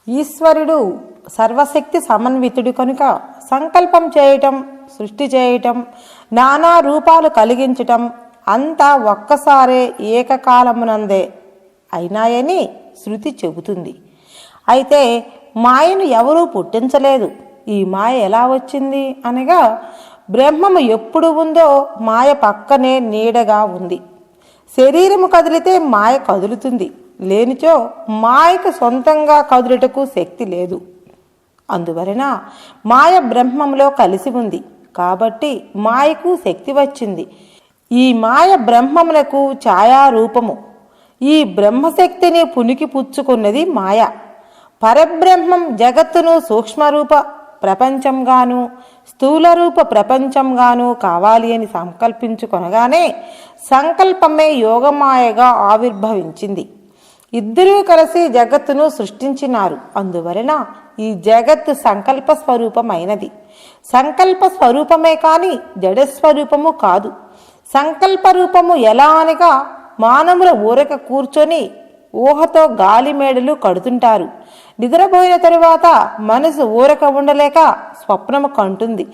ఈశ్వరుడు సర్వశక్తి సమన్వితుడు కనుక సంకల్పం చేయటం, సృష్టి చేయటం, నానా రూపాలు కలిగించటం అంతా ఒక్కసారే ఏకకాలమునందే అయినాయని శృతి చెబుతుంది. అయితే మాయను ఎవరూ పుట్టించలేదు. ఈ మాయ ఎలా వచ్చింది అనగా, బ్రహ్మము ఎప్పుడు ఉందో మాయ పక్కనే నీడగా ఉంది. శరీరము కదిలితే మాయ కదులుతుంది, లేనిచో మాయకు సొంతంగా కదులుటకు శక్తి లేదు. అందువలన మాయ బ్రహ్మంలో కలిసి ఉంది కాబట్టి మాయకు శక్తి వచ్చింది. ఈ మాయ బ్రహ్మమునకు ఛాయారూపము. ఈ బ్రహ్మశక్తిని పునికి పుచ్చుకున్నది మాయ. పరబ్రహ్మం జగత్తును సూక్ష్మరూప ప్రపంచంగాను స్థూలరూప ప్రపంచంగాను కావాలి అని సంకల్పించుకొనగానే సంకల్పమే యోగమాయగా ఆవిర్భవించింది. ఇద్దరూ కలిసి జగత్తును సృష్టించినారు. అందువలన ఈ జగత్తు సంకల్ప స్వరూపమైనది. సంకల్ప స్వరూపమే కాని జడస్వరూపము కాదు. సంకల్ప రూపము ఎలా అనగా, మానవుల ఊరక కూర్చొని ఊహతో గాలి మేడలు కడుతుంటారు. నిద్రపోయిన తరువాత మనసు ఊరక ఉండలేక స్వప్నము కంటుంది.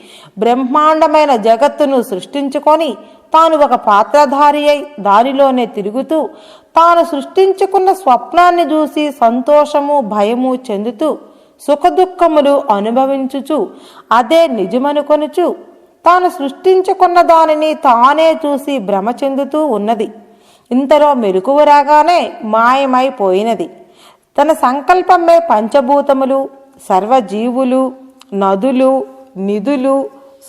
బ్రహ్మాండమైన జగత్తును సృష్టించుకొని తాను ఒక పాత్రధారి అయి దానిలోనే తిరుగుతూ తాను సృష్టించుకున్న స్వప్నాన్ని చూసి సంతోషము భయము చెందుతూ సుఖదుఖములు అనుభవించుచు అదే నిజమనుకొనుచు తాను సృష్టించుకున్న దానిని తానే చూసి భ్రమ చెందుతూ ఉన్నది. ఇంతలో మెలకువ రాగానే మాయమైపోయినది. తన సంకల్పమే పంచభూతములు, సర్వజీవులు, నదులు, నిధులు,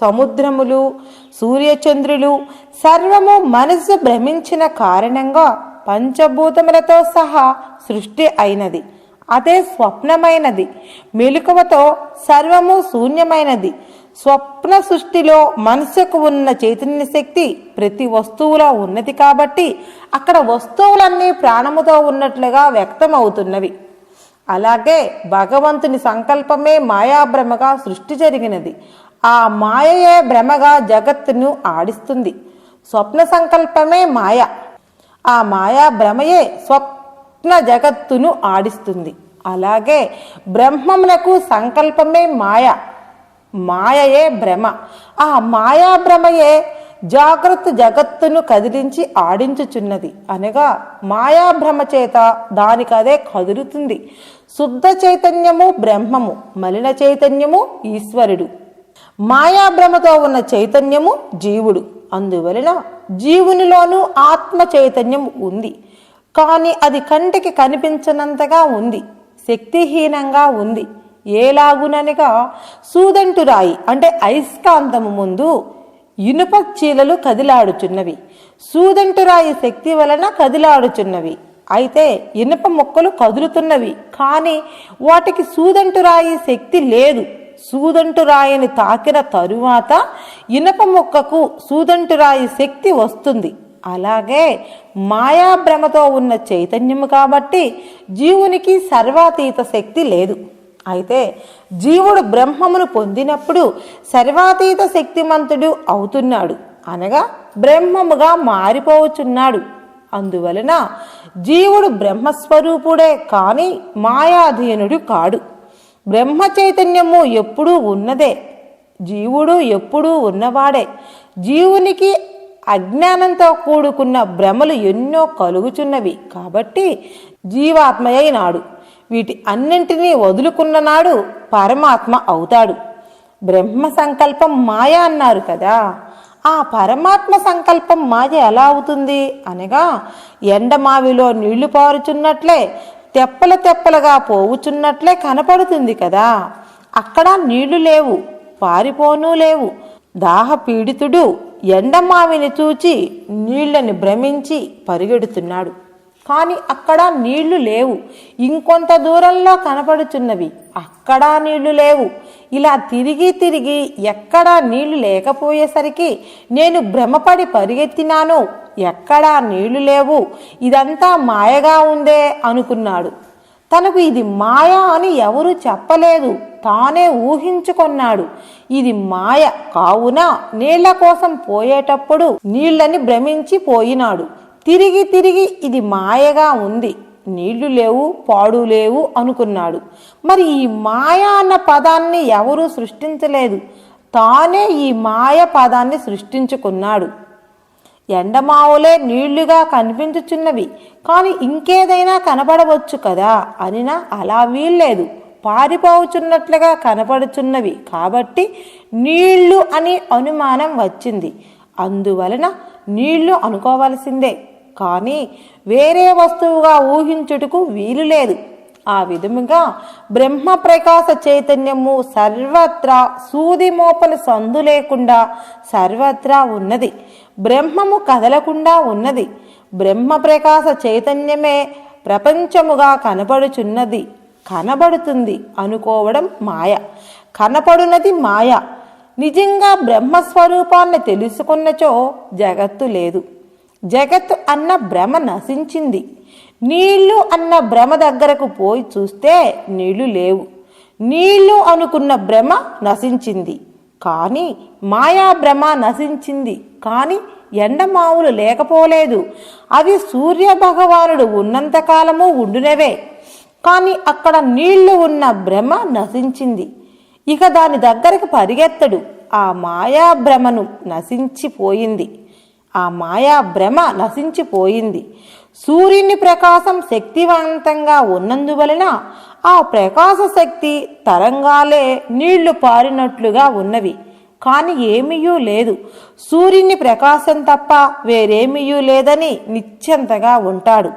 సముద్రములు, సూర్యచంద్రులు సర్వము మనసు భ్రమించిన కారణంగా పంచభూతములతో సహా సృష్టి అయినది. అదే స్వప్నమైనది. మెలకువతో సర్వము శూన్యమైనది. స్వప్న సృష్టిలో మనసుకు ఉన్న చైతన్య శక్తి ప్రతి వస్తువులో ఉన్నది కాబట్టి అక్కడ వస్తువులన్నీ ప్రాణముతో ఉన్నట్లుగా వ్యక్తమవుతున్నవి. అలాగే భగవంతుని సంకల్పమే మాయాభ్రమగా సృష్టి జరిగినది. ఆ మాయయే భ్రమగా జగత్తును ఆడిస్తుంది. స్వప్న సంకల్పమే మాయ. ఆ మాయా భ్రమయే స్వప్న జగత్తును ఆడిస్తుంది. అలాగే బ్రహ్మమునకు సంకల్పమే మాయ, మాయయే భ్రమ. ఆ మాయా భ్రమయే జాగ్రత్త జగత్తును కదిలించి ఆడించుచున్నది. అనగా మాయాభ్రమ చేత దానికదే కదులుతుంది. శుద్ధ చైతన్యము బ్రహ్మము, మలిన చైతన్యము ఈశ్వరుడు. మాయాభ్రమతో ఉన్న చైతన్యము జీవుడు. అందువలన జీవునిలోనూ ఆత్మ చైతన్యం ఉంది. కానీ అది కంటికి కనిపించనంతగా ఉంది, శక్తిహీనంగా ఉంది. ఏలాగుననగా సూదంటురాయి అంటే అయస్కాంతము ముందు ఇనుప చీలలు కదిలాడుచున్నవి. సూదంటురాయి శక్తి వలన కదిలాడుచున్నవి. అయితే ఇనుప ముక్కలు కదులుతున్నవి, కానీ వాటికి సూదంటురాయి శక్తి లేదు. సూదంటురాయిని తాకిన తరువాత ఇనుప ముక్కకు సూదంటురాయి శక్తి వస్తుంది. అలాగే మాయాభ్రమతో ఉన్న చైతన్యము కాబట్టి జీవునికి సర్వాతీత శక్తి లేదు. అయితే జీవుడు బ్రహ్మమును పొందినప్పుడు సర్వాతీత శక్తిమంతుడు అవుతున్నాడు, అనగా బ్రహ్మముగా మారిపోవచ్చున్నాడు. అందువలన జీవుడు బ్రహ్మస్వరూపుడే కాని మాయాధీనుడు కాడు. బ్రహ్మ చైతన్యము ఎప్పుడూ ఉన్నదే, జీవుడు ఎప్పుడూ ఉన్నవాడే. జీవునికి అజ్ఞానంతో కూడుకున్న భ్రమలు ఎన్నో కలుగుచున్నవి కాబట్టి జీవాత్మయైనాడు. వీటి అన్నింటినీ వదులుకున్ననాడు పరమాత్మ అవుతాడు. బ్రహ్మ సంకల్పం మాయ అన్నారు కదా, ఆ పరమాత్మ సంకల్పం మాయ ఎలా అవుతుంది అనగా, ఎండమావిలో నీళ్లు పారుచున్నట్లే తెప్పల తెప్పలుగా పోవుచున్నట్లే కనపడుతుంది కదా. అక్కడ నీళ్లు లేవు, పారిపోనూ లేవు. దాహ పీడితుడు ఎండమావిని చూచి నీళ్లని భ్రమించి పరిగెడుతున్నాడు, కానీ అక్కడ నీళ్లు లేవు. ఇంకొంత దూరంలో కనపడుచున్నవి, అక్కడా నీళ్లు లేవు. ఇలా తిరిగి తిరిగి ఎక్కడా నీళ్లు లేకపోయేసరికి నేను భ్రమపడి పరిగెత్తినాను, ఎక్కడా నీళ్లు లేవు, ఇదంతా మాయగా ఉందే అనుకున్నాడు. తనకు ఇది మాయ అని ఎవరూ చెప్పలేదు, తానే ఊహించుకొన్నాడు. ఇది మాయ కావున నీళ్ల కోసం పోయేటప్పుడు నీళ్లని భ్రమించి పోయినాడు. తిరిగి తిరిగి ఇది మాయగా ఉంది, నీళ్లు లేవు, పాడు లేవు అనుకున్నాడు. మరి ఈ మాయ అన్న పదాన్ని ఎవరూ సృష్టించలేదు, తానే ఈ మాయ పదాన్ని సృష్టించుకున్నాడు. ఎండమావులే నీళ్లుగా కనిపించుచున్నవి, కానీ ఇంకేదైనా కనపడవచ్చు కదా అనినా అలా వీల్లేదు, పారిపోవుచున్నట్లుగా కనపడుచున్నవి కాబట్టి నీళ్లు అని అనుమానం వచ్చింది. అందువలన నీళ్లు అనుకోవలసిందే, కానీ వేరే వస్తువుగా ఊహించుటకు వీలు లేదు. ఆ విధముగా బ్రహ్మ ప్రకాశ చైతన్యము సర్వత్రా సూది మోపలు సందు లేకుండా సర్వత్రా ఉన్నది. బ్రహ్మము కదలకుండా ఉన్నది. బ్రహ్మ ప్రకాశ చైతన్యమే ప్రపంచముగా కనపడుచున్నది, కనబడుతుంది అనుకోవడం మాయ. కనపడునది మాయ. నిజంగా బ్రహ్మస్వరూపాన్ని తెలుసుకున్నచో జగత్తు లేదు. జగత్తు అన్న భ్రమ నశించింది. నీళ్లు అన్న భ్రమ దగ్గరకు పోయి చూస్తే నీళ్లు లేవు. నీళ్లు అనుకున్న భ్రమ నశించింది, కానీ మాయా భ్రమ నశించింది, కానీ ఎండమావులు లేకపోలేదు. అవి సూర్య భగవానుడు ఉన్నంతకాలము ఉండునవే, కానీ అక్కడ నీళ్లు ఉన్న భ్రమ నశించింది. ఇక దాని దగ్గరకు పరిగెత్తడు. ఆ మాయా భ్రమను నశించిపోయింది. ఆ మాయా భ్రమ నశించిపోయింది. సూర్యుని ప్రకాశం శక్తివంతంగా ఉన్నందువలన ఆ ప్రకాశ శక్తి తరంగాలే నీళ్లు పారినట్లుగా ఉన్నవి, కాని ఏమీయూ లేదు. సూర్యుని ప్రకాశం తప్ప వేరేమీయూ లేదని నిశ్చంతగా ఉంటాడు.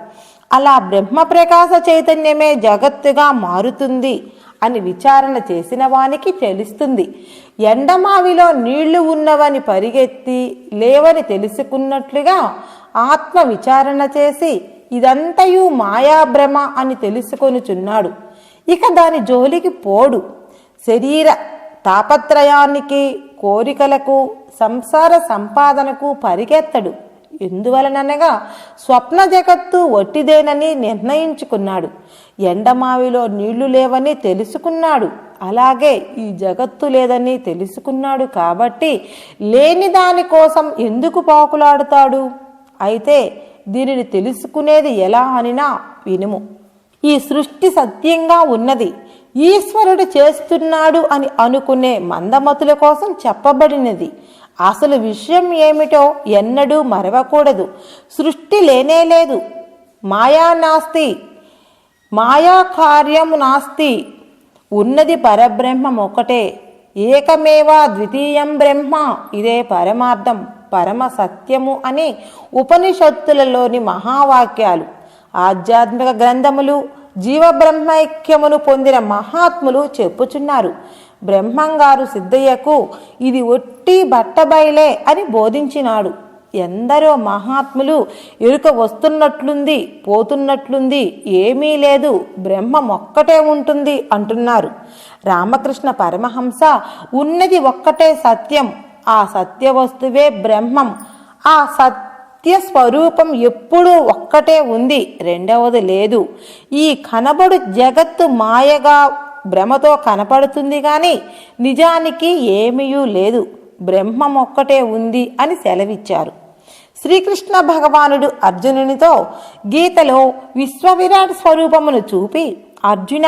అలా బ్రహ్మ ప్రకాశ చైతన్యమే జగత్తుగా మారుతుంది అని విచారణ చేసిన వానికి తెలుస్తుంది. ఎండమావిలో నీళ్లు ఉన్నవని పరిగెత్తి లేవని తెలుసుకున్నట్లుగా ఆత్మ విచారణ చేసి ఇదంతయు మాయాభ్రమ అని తెలుసుకొనుచున్నాడు. ఇక దాని జోలికి పోడు. శరీర తాపత్రయానికి, కోరికలకు, సంసార సంపాదనకు పరిగెత్తడు. ఎందువలననగా స్వప్న జగత్తు వట్టిదేనని నిర్ణయించుకున్నాడు. ఎండమావిలో నీళ్లు లేవని తెలుసుకున్నాడు. అలాగే ఈ జగత్తు లేదని తెలుసుకున్నాడు. కాబట్టి లేని దాని కోసం ఎందుకు పాకులాడుతాడు? అయితే దీనిని తెలుసుకునేది ఎలా అనినా వినుము. ఈ సృష్టి సత్యంగా ఉన్నది, ఈశ్వరుడు చేస్తున్నాడు అని అనుకునే మందమతుల కోసం చెప్పబడినది. అసలు విషయం ఏమిటో ఎన్నడూ మరవకూడదు. సృష్టి లేనే లేదు. మాయా నాస్తి, మాయా కార్యము నాస్తి. ఉన్నది పరబ్రహ్మం ఒకటే. ఏకమేవా ద్వితీయం బ్రహ్మ. ఇదే పరమార్థం, పరమ సత్యము అని ఉపనిషత్తులలోని మహావాక్యాలు, ఆధ్యాత్మిక గ్రంథములు, జీవబ్రహ్మైక్యమును పొందిన మహాత్ములు చెప్పుచున్నారు. బ్రహ్మంగారు సిద్ధయ్యకు ఇది ఒట్టి బట్టబయలే అని బోధించినాడు. ఎందరో మహాత్ములు ఎరుక వస్తున్నట్లుంది, పోతున్నట్లుంది, ఏమీ లేదు, బ్రహ్మం ఒక్కటే ఉంటుంది అంటున్నారు. రామకృష్ణ పరమహంస ఉన్నది ఒక్కటే సత్యం, ఆ సత్య వస్తువే బ్రహ్మం, ఆ సత్య స్వరూపం ఎప్పుడూ ఒక్కటే ఉంది, రెండవది లేదు. ఈ కనబడు జగత్తు మాయగా భ్రమతో కనపడుతుంది గాని నిజానికి ఏమీయూ లేదు, బ్రహ్మం ఒక్కటే ఉంది అని సెలవిచ్చారు. శ్రీకృష్ణ భగవానుడు అర్జునునితో గీతలో విశ్వవిరాట్ స్వరూపమును చూపి, అర్జున,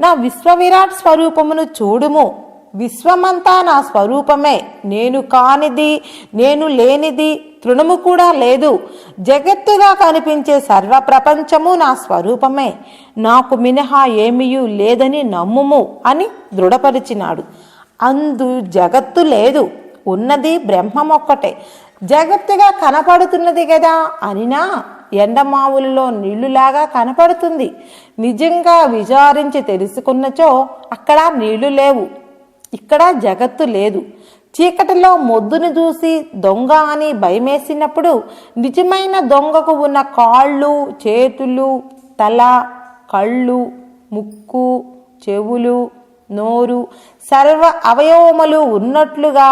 నా విశ్వవిరాట్ స్వరూపమును చూడుము. విశ్వమంతా నా స్వరూపమే. నేను కానిది, నేను లేనిది తృణము కూడా లేదు. జగత్తుగా కనిపించే సర్వ ప్రపంచము నా స్వరూపమే. నాకు మినహా ఏమీయూ లేదని నమ్ముము అని దృఢపరిచినాడు. అందు జగత్తు లేదు, ఉన్నది బ్రహ్మం ఒక్కటే. జగత్తుగా కనపడుతున్నది కదా అనినా ఎండమావులలో నీళ్లులాగా కనపడుతుంది. నిజంగా విచారించి తెలుసుకున్నచో అక్కడ నీళ్లు లేవు, ఇక్కడ జగత్తు లేదు. చీకటిలో మొద్దును చూసి దొంగ అని భయమేసినప్పుడు నిజమైన దొంగకు ఉన్న కాళ్ళు, చేతులు, తల, కళ్ళు, ముక్కు, చెవులు, నోరు, సర్వ అవయవములు ఉన్నట్లుగా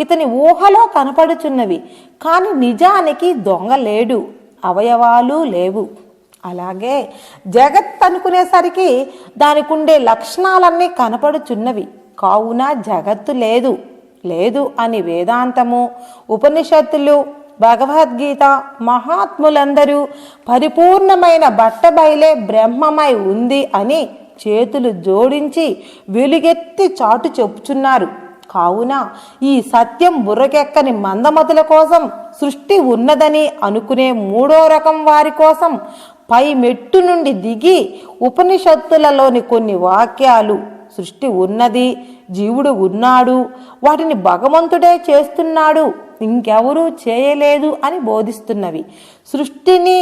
ఇతని ఊహలో కనపడుచున్నవి. కానీ నిజానికి దొంగ లేడు, అవయవాలు లేవు. అలాగే జగత్ అనుకునేసరికి దానికి ఉండే లక్షణాలన్నీ కనపడుచున్నవి. కావున జగత్తు లేదు, లేదు అని వేదాంతము, ఉపనిషత్తులు భగవద్గీత మహాత్ములందరూ పరిపూర్ణమైన బట్టబయలే బ్రహ్మమై ఉంది అని చేతులు జోడించి వెలుగెత్తి చాటు చెప్పుచున్నారు. కావున ఈ సత్యం బుర్రకెక్కని మందమతుల కోసం సృష్టి ఉన్నదని అనుకునే మూడో రకం వారి కోసం పై మెట్టు నుండి దిగి ఉపనిషత్తులలోని కొన్ని వాక్యాలు సృష్టి ఉన్నది, జీవుడు ఉన్నాడు, వాటిని భగవంతుడే చేస్తున్నాడు, ఇంకెవరూ చేయలేదు అని బోధిస్తున్నవి. సృష్టిని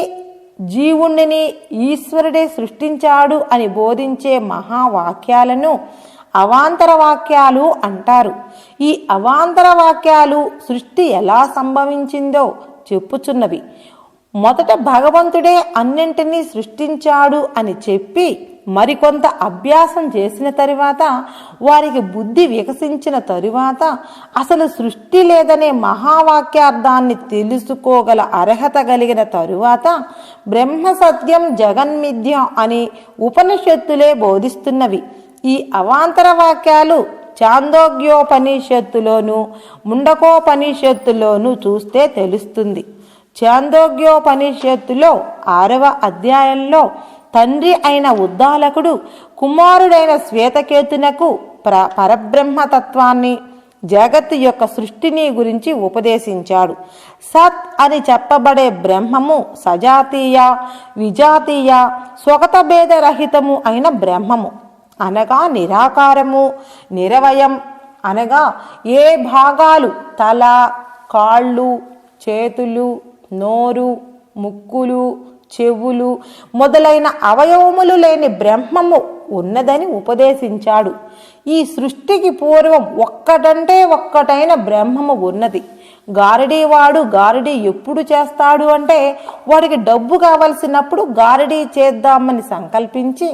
జీవుణ్ణిని ఈశ్వరుడే సృష్టించాడు అని బోధించే మహావాక్యాలను అవాంతర వాక్యాలు అంటారు. ఈ అవాంతర వాక్యాలు సృష్టి ఎలా సంభవించిందో చెప్పుచున్నవి. మొదట భగవంతుడే అన్నింటినీ సృష్టించాడు అని చెప్పి మరికొంత అభ్యాసం చేసిన తరువాత వారికి బుద్ధి వికసించిన తరువాత అసలు సృష్టి లేదనే మహావాక్యార్థాన్ని తెలుసుకోగల అర్హత కలిగిన తరువాత బ్రహ్మ సత్యం జగన్మిథ్య అని ఉపనిషత్తులే బోధిస్తున్నవి. ఈ అవాంతర వాక్యాలు చాందోగ్యోపనిషత్తులోను ముండకోపనిషత్తులోను చూస్తే తెలుస్తుంది. చాందోగ్యోపనిషత్తులో 6వ అధ్యాయంలో తండ్రి అయిన ఉద్దాలకుడు కుమారుడైన శ్వేతకేతునకు పరబ్రహ్మతత్వాన్ని జగత్తు యొక్క సృష్టిని గురించి ఉపదేశించాడు. సత్ అని చెప్పబడే బ్రహ్మము సజాతీయ విజాతీయ స్వగత భేదరహితము అయిన బ్రహ్మము అనగా నిరాకారము, నిరవయం అనగా ఏ భాగాలు తల, కాళ్ళు, చేతులు, నోరు, ముక్కులు, చెవులు మొదలైన అవయవములు లేని బ్రహ్మము ఉన్నదని ఉపదేశించాడు. ఈ సృష్టికి పూర్వం ఒక్కటంటే ఒక్కటైన బ్రహ్మము ఉన్నది. గారడీవాడు గారడీ ఎప్పుడు చేస్తాడు అంటే వాడికి డబ్బు కావలసినప్పుడు గారడీ చేద్దామని సంకల్పించి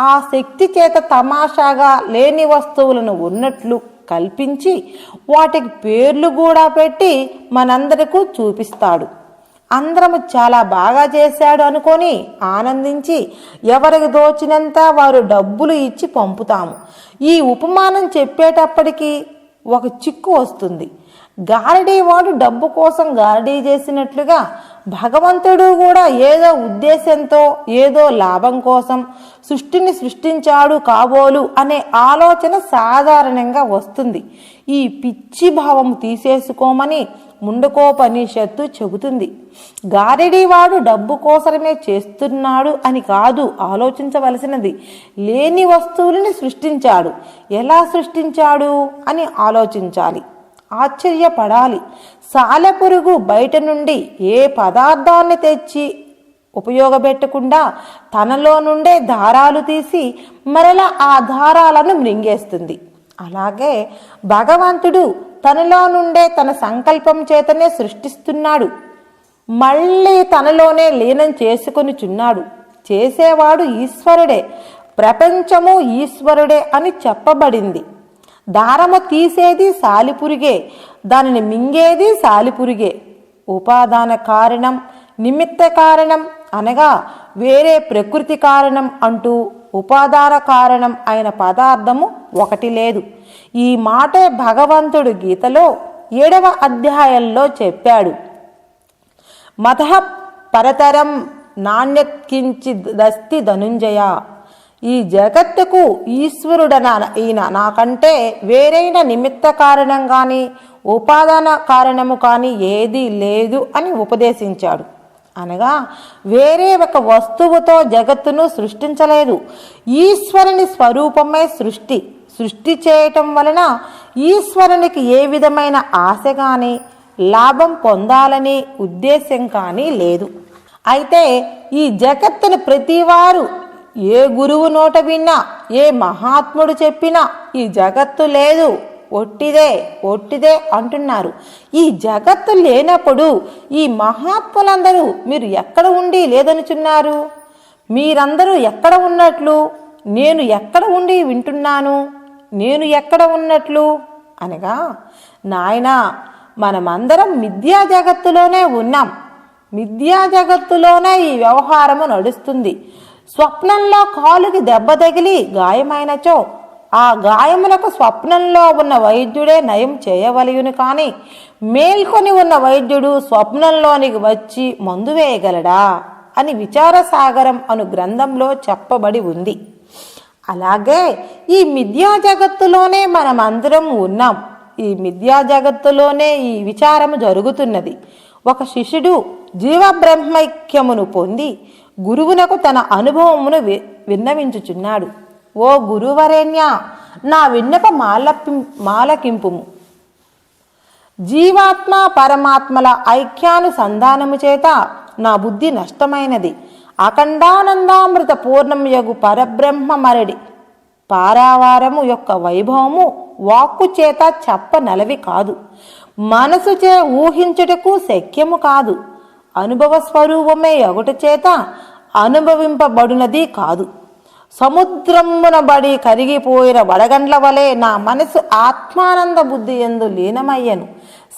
ఆ శక్తి చేత తమాషాగా లేని వస్తువులను ఉన్నట్లు కల్పించి వాటికి పేర్లు కూడా పెట్టి మనందరికీ చూపిస్తాడు. అందరము చాలా బాగా చేశాడు అనుకొని ఆనందించి ఎవరికి దోచినంత వారు డబ్బులు ఇచ్చి పంపుతాము. ఈ ఉపమానం చెప్పేటప్పటికీ ఒక చిక్కు వస్తుంది. గారడీ వాడు డబ్బు కోసం గారడీ చేసినట్లుగా భగవంతుడు కూడా ఏదో ఉద్దేశంతో ఏదో లాభం కోసం సృష్టిని సృష్టించాడు కాబోలు అనే ఆలోచన సాధారణంగా వస్తుంది. ఈ పిచ్చి భావం తీసేసుకోమని ముండకోపనిషత్తు చెబుతుంది. గారడీవాడు డబ్బు కోసమే చేస్తున్నాడు అని కాదు ఆలోచించవలసినది. లేని వస్తువులని సృష్టించాడు. ఎలా సృష్టించాడు అని ఆలోచించాలి, ఆశ్చర్యపడాలి. సాలెపురుగు బయట నుండి ఏ పదార్థాన్ని తెచ్చి ఉపయోగపెట్టకుండా తనలో నుండే దారాలు తీసి మరలా ఆ దారాలను మృంగేస్తుంది. అలాగే భగవంతుడు తనలో నుండే తన సంకల్పం చేతనే సృష్టిస్తున్నాడు, మళ్ళీ తనలోనే లీనం చేసుకొనిచున్నాడు. చేసేవాడు ఈశ్వరుడే, ప్రపంచము ఈశ్వరుడే అని చెప్పబడింది. దారము తీసేది సాలిపురిగే, దానిని మింగేది సాలిపురిగే. ఉపాదాన కారణం, నిమిత్త కారణం అనగా వేరే ప్రకృతి కారణం అంటూ ఉపాదాన కారణం అయిన పదార్థము ఒకటి లేదు. ఈ మాటే భగవంతుడు గీతలో 7వ అధ్యాయంలో చెప్పాడు. మతః పరతరం నాణ్యత్కించిదస్తి ధనుంజయ. ఈ జగత్తుకు ఈశ్వరుడన నాకంటే వేరైన నిమిత్త కారణం కానీ ఉపాదాన కారణము కానీ ఏదీ లేదు అని ఉపదేశించాడు. అనగా వేరే ఒక వస్తువుతో జగత్తును సృష్టించలేదు. ఈశ్వరుని స్వరూపమే సృష్టి. సృష్టి చేయటం వలన ఈశ్వరునికి ఏ విధమైన ఆశ కానీ లాభం పొందాలని ఉద్దేశం కానీ లేదు. అయితే ఈ జగత్తును ప్రతివారు ఏ గురువు నోట విన్నా, ఏ మహాత్ముడు చెప్పినా ఈ జగత్తు లేదు, ఒట్టిదే ఒట్టిదే అంటున్నారు. ఈ జగత్తు లేనప్పుడు ఈ మహాత్ములందరూ మీరు ఎక్కడ ఉండి లేదనుచున్నారు? మీరందరూ ఎక్కడ ఉన్నట్లు? నేను ఎక్కడ ఉండి వింటున్నాను? నేను ఎక్కడ ఉన్నట్లు అనగా, నాయనా మనమందరం మిథ్యా జగత్తులోనే ఉన్నాం. మిథ్యా జగత్తులోనే ఈ వ్యవహారము నడుస్తుంది. స్వప్నంలో కాలుకి దెబ్బ తగిలి గాయమైనచో ఆ గాయములకు స్వప్నంలో ఉన్న వైద్యుడే నయం చేయవలయును కానీ మేల్కొని ఉన్న వైద్యుడు స్వప్నంలోనికి వచ్చి మందు వేయగలడా అని విచారసాగరం అను గ్రంథంలో చెప్పబడి ఉంది. అలాగే ఈ మిథ్యా జగత్తులోనే మనమందరం ఉన్నాం. ఈ మిథ్యా జగత్తులోనే ఈ విచారము జరుగుతున్నది. ఒక శిష్యుడు జీవబ్రహ్మైక్యమును పొంది గురువునకు తన అనుభవమును విన్నవించుచున్నాడు. ఓ గురువరేణ్య, నా విన్నప మాలకింపుము. జీవాత్మ పరమాత్మల ఐక్యానుసంధానము చేత నా బుద్ధి నష్టమైనది. అఖండానందామృత పూర్ణమయగు పరబ్రహ్మ మరడి పారావారము యొక్క వైభవము వాక్కు చేత చెప్పనలవి కాదు, మనసుచే ఊహించుటకు శక్యము కాదు, అనుభవ స్వరూపమే ఒకటి చేత అనుభవింపబడినది కాదు. సముద్రమున బడి కరిగిపోయిన వడగండ్ల వలె నా మనసు ఆత్మానంద బుద్ధి యందు లీనమయ్యను.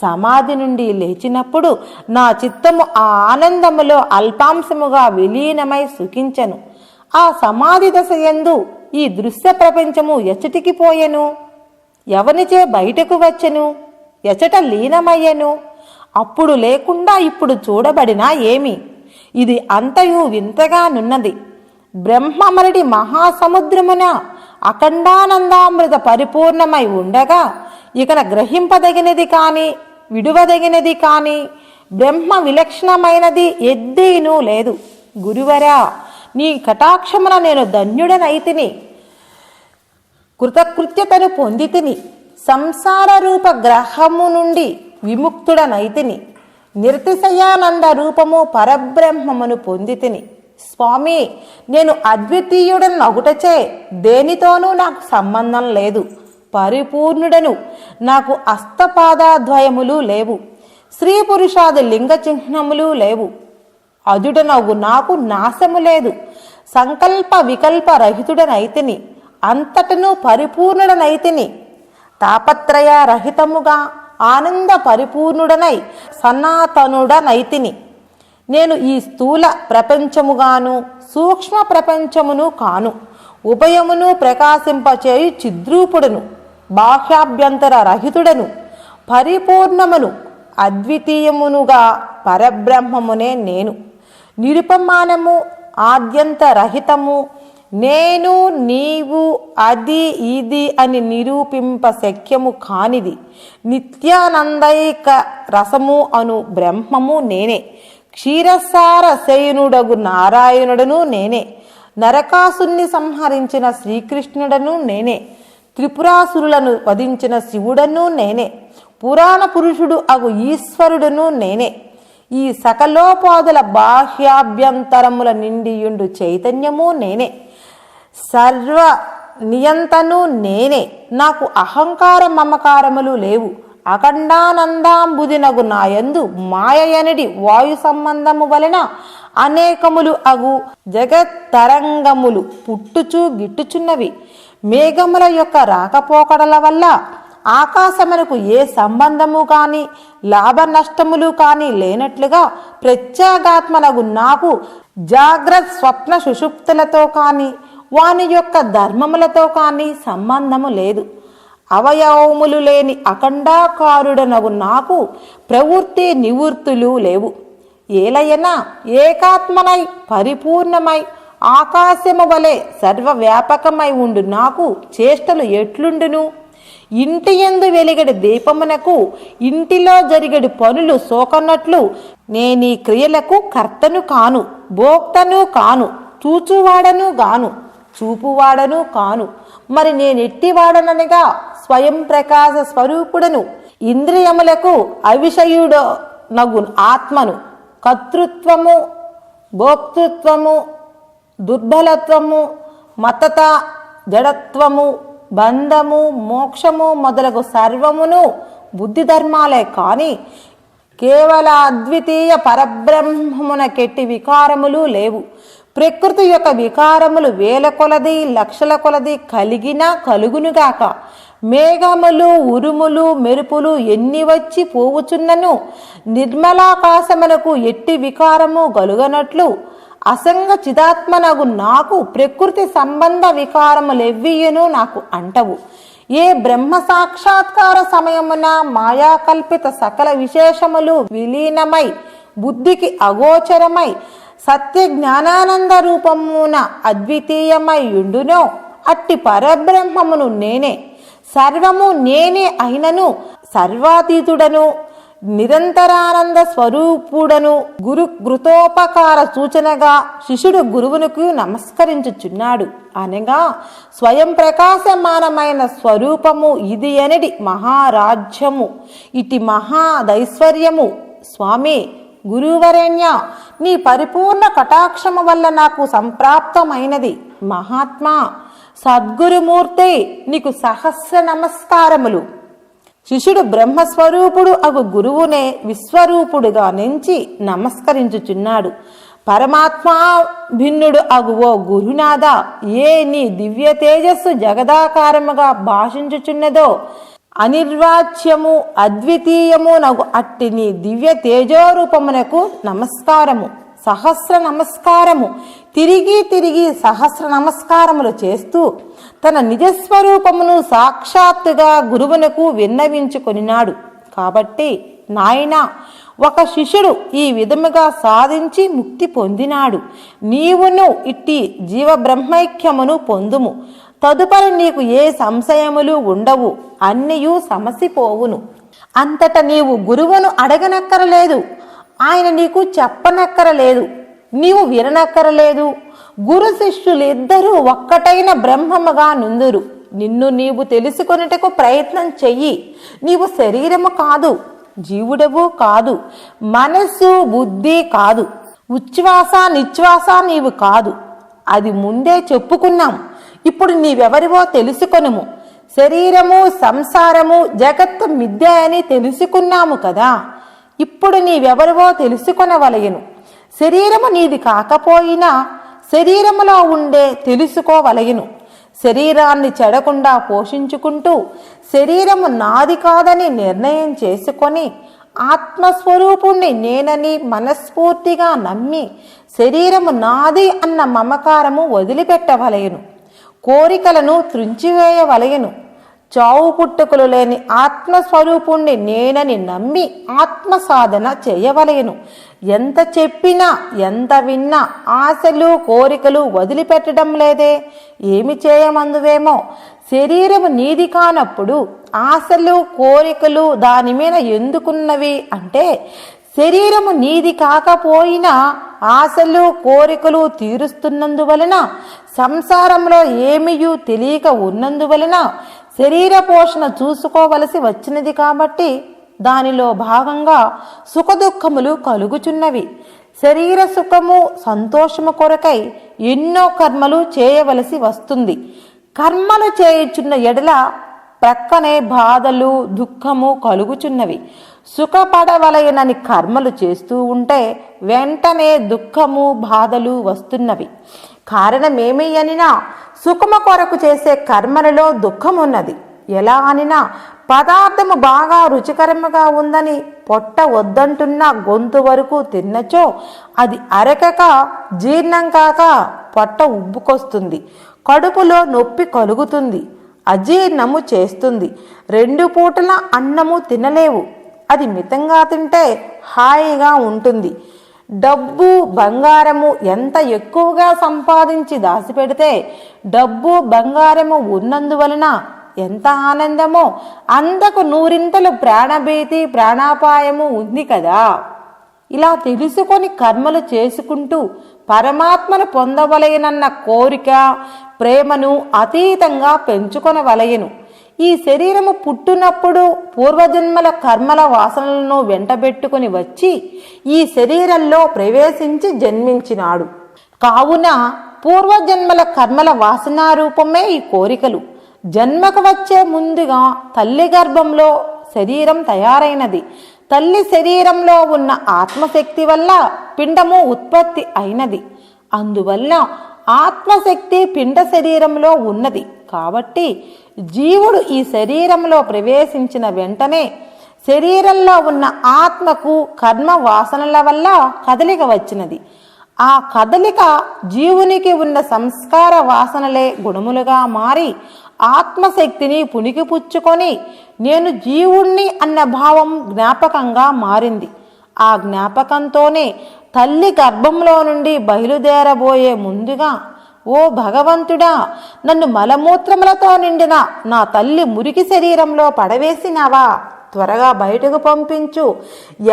సమాధి నుండి లేచినప్పుడు నా చిత్తము ఆ ఆనందములో అల్పాంశముగా విలీనమై సుఖించెను. ఆ సమాధి దశ యందు ఈ దృశ్య ప్రపంచము ఎచటికి పోయెను, ఎవనిచే బయటకు వచ్చెను, ఎచట లీనమయ్యెను. అప్పుడు లేకుండా ఇప్పుడు చూడబడినా ఏమి? ఇది అంతయు వింతగా నున్నది. బ్రహ్మమరడి మహాసముద్రమున అఖండానందామృత పరిపూర్ణమై ఉండగా ఇకన గ్రహింపదగినది కాని విడువదగినది కాని బ్రహ్మ విలక్షణమైనది ఎద్దీనూ లేదు. గురువరా, నీ కటాక్షమున నేను ధన్యుడనైతిని, కృతకృత్యతను పొందితిని, సంసార రూప గ్రహము నుండి విముక్తుడనైతిని, నిర్తిశయానంద రూపము పరబ్రహ్మమును పొందితిని. స్వామి, నేను అద్వితీయుడనగుటచే దేనితోనూ నాకు సంబంధం లేదు. పరిపూర్ణుడను, నాకు అస్తపాదాద్వయములు లేవు, స్త్రీ పురుషాది లింగ చిహ్నములు లేవు. అజుడనగు నాకు నాశము లేదు. సంకల్ప వికల్ప రహితుడనైతిని, అంతటను పరిపూర్ణుడనైతిని. తాపత్రయ రహితముగా ఆనంద పరిపూర్ణుడనై సనాతనుడనైతిని. నేను ఈ స్థూల ప్రపంచముగాను సూక్ష్మ ప్రపంచమును కాను. ఉభయమును ప్రకాశింపచేయు చిద్రూపుడను, బాహ్యాభ్యంతర రహితుడను, పరిపూర్ణమును, అద్వితీయమునుగా పరబ్రహ్మమునే నేను. నిరుపమానము, ఆద్యంత రహితము, నేను నీవు అది ఇది అని నిరూపింప శక్యము కానిది. నిత్యానందైక రసము అను బ్రహ్మము నేనే. క్షీరసార శయనుడగు నారాయణుడను నేనే. నరకాసుని సంహరించిన శ్రీకృష్ణుడను నేనే. త్రిపురాసురులను వధించిన శివుడను నేనే. పురాణ పురుషుడు అగు ఈశ్వరుడును నేనే. ఈ సకలోపాదుల బాహ్యాభ్యంతరముల నిండియుండు చైతన్యము నేనే. సర్వ నియంతను నేనే. నాకు అహంకార మమకారములు లేవు. అఖండానందాంబుదినగు నాయందు మాయయనడి వాయు సంబంధము వలన అనేకములు అగు జగత్తరంగములు పుట్టుచూ గిట్టుచున్నవి. మేఘముల యొక్క రాకపోకడల వల్ల ఆకాశమునకు ఏ సంబంధము కాని లాభ నష్టములు కాని లేనట్లుగా ప్రత్యేగాత్మనగు నాకు జాగ్రత్త స్వప్న సుషుప్తులతో కాని వాని యొక్క ధర్మములతో కాని సంబంధము లేదు. అవయవములు లేని అఖండాకారుడనగు నాకు ప్రవృత్తి నివృత్తులు లేవు. ఏలయనా ఏకాత్మనై పరిపూర్ణమై ఆకాశము వలె సర్వవ్యాపకమై ఉండు నాకు చేష్టలు ఎట్లుండును? ఇంటి యందు వెలిగడి దీపమునకు ఇంటిలో జరిగడి పనులు సోకనట్లు నేనీ క్రియలకు కర్తను కాను, భోక్తను కాను, చూచువాడను గాను, చూపువాడను కాను. మరి నేనెట్టివాడనగా స్వయం ప్రకాశ స్వరూపుడను, ఇంద్రియములకు అవిషయుడనగు ఆత్మను. కర్తృత్వము, భోక్తృత్వము, దుర్బలత్వము, మతత, జడత్వము, బంధము, మోక్షము మొదలగు సర్వమును బుద్ధి ధర్మాలే కాని కేవల అద్వితీయ పరబ్రహ్మమున కెట్టి వికారములు లేవు. ప్రకృతి యొక్క వికారములు వేల కొలది లక్షల కొలది కలిగినా కలుగునుగాక. మేఘములు, ఉరుములు, మెరుపులు ఎన్ని వచ్చి పోవుచున్నను నిర్మలాకాశమునకు ఎట్టి వికారము గలుగనట్లు అసంగ చిదాత్మనగు నాకు ప్రకృతి సంబంధ వికారములెవ్వియును నాకు అంటవు. ఏ బ్రహ్మ సాక్షాత్కార సమయమున మాయాకల్పిత సకల విశేషములు విలీనమై బుద్ధికి అగోచరమై సత్య జ్ఞానానంద రూపమున అద్వితీయమై ఉండునో అట్టి పరబ్రహ్మమును నేనే. సర్వము నేనే అయినను సర్వాతీతుడను నిరంతరానంద స్వరూపుడను గురు కృతోపకార సూచనగా శిష్యుడు గురువునికి నమస్కరించుచున్నాడు. అనగా స్వయం ప్రకాశమానమైన స్వరూపము ఇది అనడి మహారాజ్యము, ఇటు మహాదైశ్వర్యము. స్వామి గురువరేణ్య, నీ పరిపూర్ణ కటాక్షము వల్ల నాకు సంప్రాప్తమైనది. మహాత్మా సద్గురుమూర్తి, నీకు సహస్ర నమస్కారములు. శిష్యుడు బ్రహ్మస్వరూపుడు అగు గురువునే విశ్వరూపుడుగా నుంచి నమస్కరించుచున్నాడు. పరమాత్మా భిన్నుడు అగు ఓ గురునాథ, ఏ నీ దివ్య తేజస్సు జగదాకారముగా భాషించుచున్నదో అనిర్వాచ్యము అద్వితీయము నగు అట్టి నీ దివ్య తేజోరూపమునకు నమస్కారము, సహస్ర నమస్కారము. తిరిగి తిరిగి సహస్ర నమస్కారములు చేస్తూ తన నిజస్వరూపమును సాక్షాత్తుగా గురువునకు విన్నవించుకొనినాడు. కాబట్టి నాయనా, ఒక శిష్యుడు ఈ విధముగా సాధించి ముక్తి పొందినాడు. నీవును ఇట్టి జీవ బ్రహ్మైక్యమును పొందుము. తదుపరి నీకు ఏ సంశయములు ఉండవు, అన్నియూ సమసిపోవును. అంతట నీవు గురువును అడగనక్కరలేదు, ఆయన నీకు చెప్పనక్కరలేదు, నీవు విననక్కరలేదు. గురు శిష్యులిద్దరూ ఒక్కటైన బ్రహ్మముగా నుందురు. నిన్ను నీవు తెలుసుకొనుటకు ప్రయత్నం చెయ్యి. నీవు శరీరము కాదు, జీవుడవు కాదు, మనస్సు బుద్ధి కాదు, ఉచ్ఛ్వాస నిశ్వాస నీవు కాదు. అది ముందే చెప్పుకున్నాం. ఇప్పుడు నీవెవరివో తెలుసుకొనుము. శరీరము సంసారము జగత్తు మిథ్య అని తెలుసుకున్నాము కదా. ఇప్పుడు నీవెవరివో తెలుసుకొనవలయను. శరీరము నీది కాకపోయినా శరీరములో ఉండే తెలుసుకోవలయను. శరీరాన్ని చెడకుండా పోషించుకుంటూ శరీరము నాది కాదని నిర్ణయం చేసుకొని ఆత్మస్వరూపుణ్ణి నేనని మనస్ఫూర్తిగా నమ్మి శరీరము నాది అన్న మమకారము వదిలిపెట్టవలయను. కోరికలను త్రుంచివేయవలయను. చావు పుట్టుకలు లేని ఆత్మస్వరూపుణ్ణి నేనని నమ్మి ఆత్మ సాధన చేయవలయను. ఎంత చెప్పినా ఎంత విన్నా ఆశలు కోరికలు వదిలిపెట్టడం లేదే. ఏమి చేయమందువేమో. శరీరము నీది కానప్పుడు ఆశలు కోరికలు దాని మీద ఎందుకున్నవి అంటే, శరీరము నీది కాకపోయినా ఆశలు కోరికలు తీరుస్తున్నందువలన, సంసారంలో ఏమీయూ తెలియక ఉన్నందువలన శరీర పోషణ చూసుకోవలసి వచ్చినది. కాబట్టి దానిలో భాగంగా సుఖదుఖములు కలుగుచున్నవి. శరీర సుఖము సంతోషము కొరకై ఎన్నో కర్మలు చేయవలసి వస్తుంది. కర్మలు చేయుచున్న ఎడల ప్రక్కనే బాధలు దుఃఖము కలుగుచున్నవి. సుఖపడవలయనని కర్మలు చేస్తూ ఉంటే వెంటనే దుఃఖము బాధలు వస్తున్నవి. కారణమేమి అనినా సుఖము కొరకు చేసే కర్మలలో దుఃఖమున్నది. ఎలా అనినా పదార్థము బాగా రుచికరముగా ఉందని పొట్ట వద్దంటున్న గొంతు వరకు తిన్నచో అది అరకక జీర్ణం కాక పొట్ట ఉబ్బుకొస్తుంది, కడుపులో నొప్పి కలుగుతుంది, అజీర్ణము చేస్తుంది. 2 పూటల అన్నము తినలేవు. అది మితంగా తింటే హాయిగా ఉంటుంది. డబ్బు బంగారము ఎంత ఎక్కువగా సంపాదించి దాచిపెడితే డబ్బు బంగారము ఉన్నందువలన ఎంత ఆనందమో అంతకు 100 ప్రాణభీతి ప్రాణాపాయము ఉంది కదా. ఇలా తెలుసుకొని కర్మలు చేసుకుంటూ పరమాత్మను పొందవలయనన్న కోరిక ప్రేమను అతీతంగా పెంచుకొనవలయను. ఈ శరీరము పుట్టునప్పుడు పూర్వజన్మల కర్మల వాసనలను వెంటబెట్టుకుని వచ్చి ఈ శరీరంలో ప్రవేశించి జన్మించినాడు. కావున పూర్వజన్మల కర్మల వాసనారూపమే ఈ కోరికలు. జన్మకు వచ్చే ముందుగా తల్లి గర్భంలో శరీరం తయారైనది. తల్లి శరీరంలో ఉన్న ఆత్మశక్తి వల్ల పిండము ఉత్పత్తి అయినది. అందువల్ల ఆత్మశక్తి పిండ శరీరంలో ఉన్నది. కాబట్టి జీవుడు ఈ శరీరంలో ప్రవేశించిన వెంటనే శరీరంలో ఉన్న ఆత్మకు కర్మ వాసనల వల్ల కదలిక వచ్చినది. ఆ కదలిక జీవునికి ఉన్న సంస్కార వాసనలే గుణములుగా మారి ఆత్మశక్తిని పుణికిపుచ్చుకొని నేను జీవుణ్ణి అన్న భావం జ్ఞాపకంగా మారింది. ఆ జ్ఞాపకంతోనే తల్లి గర్భంలో నుండి బయలుదేరబోయే ముందుగా, ఓ భగవంతుడా, నన్ను మలమూత్రములతో నిండిన నా తల్లి మురికి శరీరంలో పడవేసినావా, త్వరగా బయటకు పంపించు,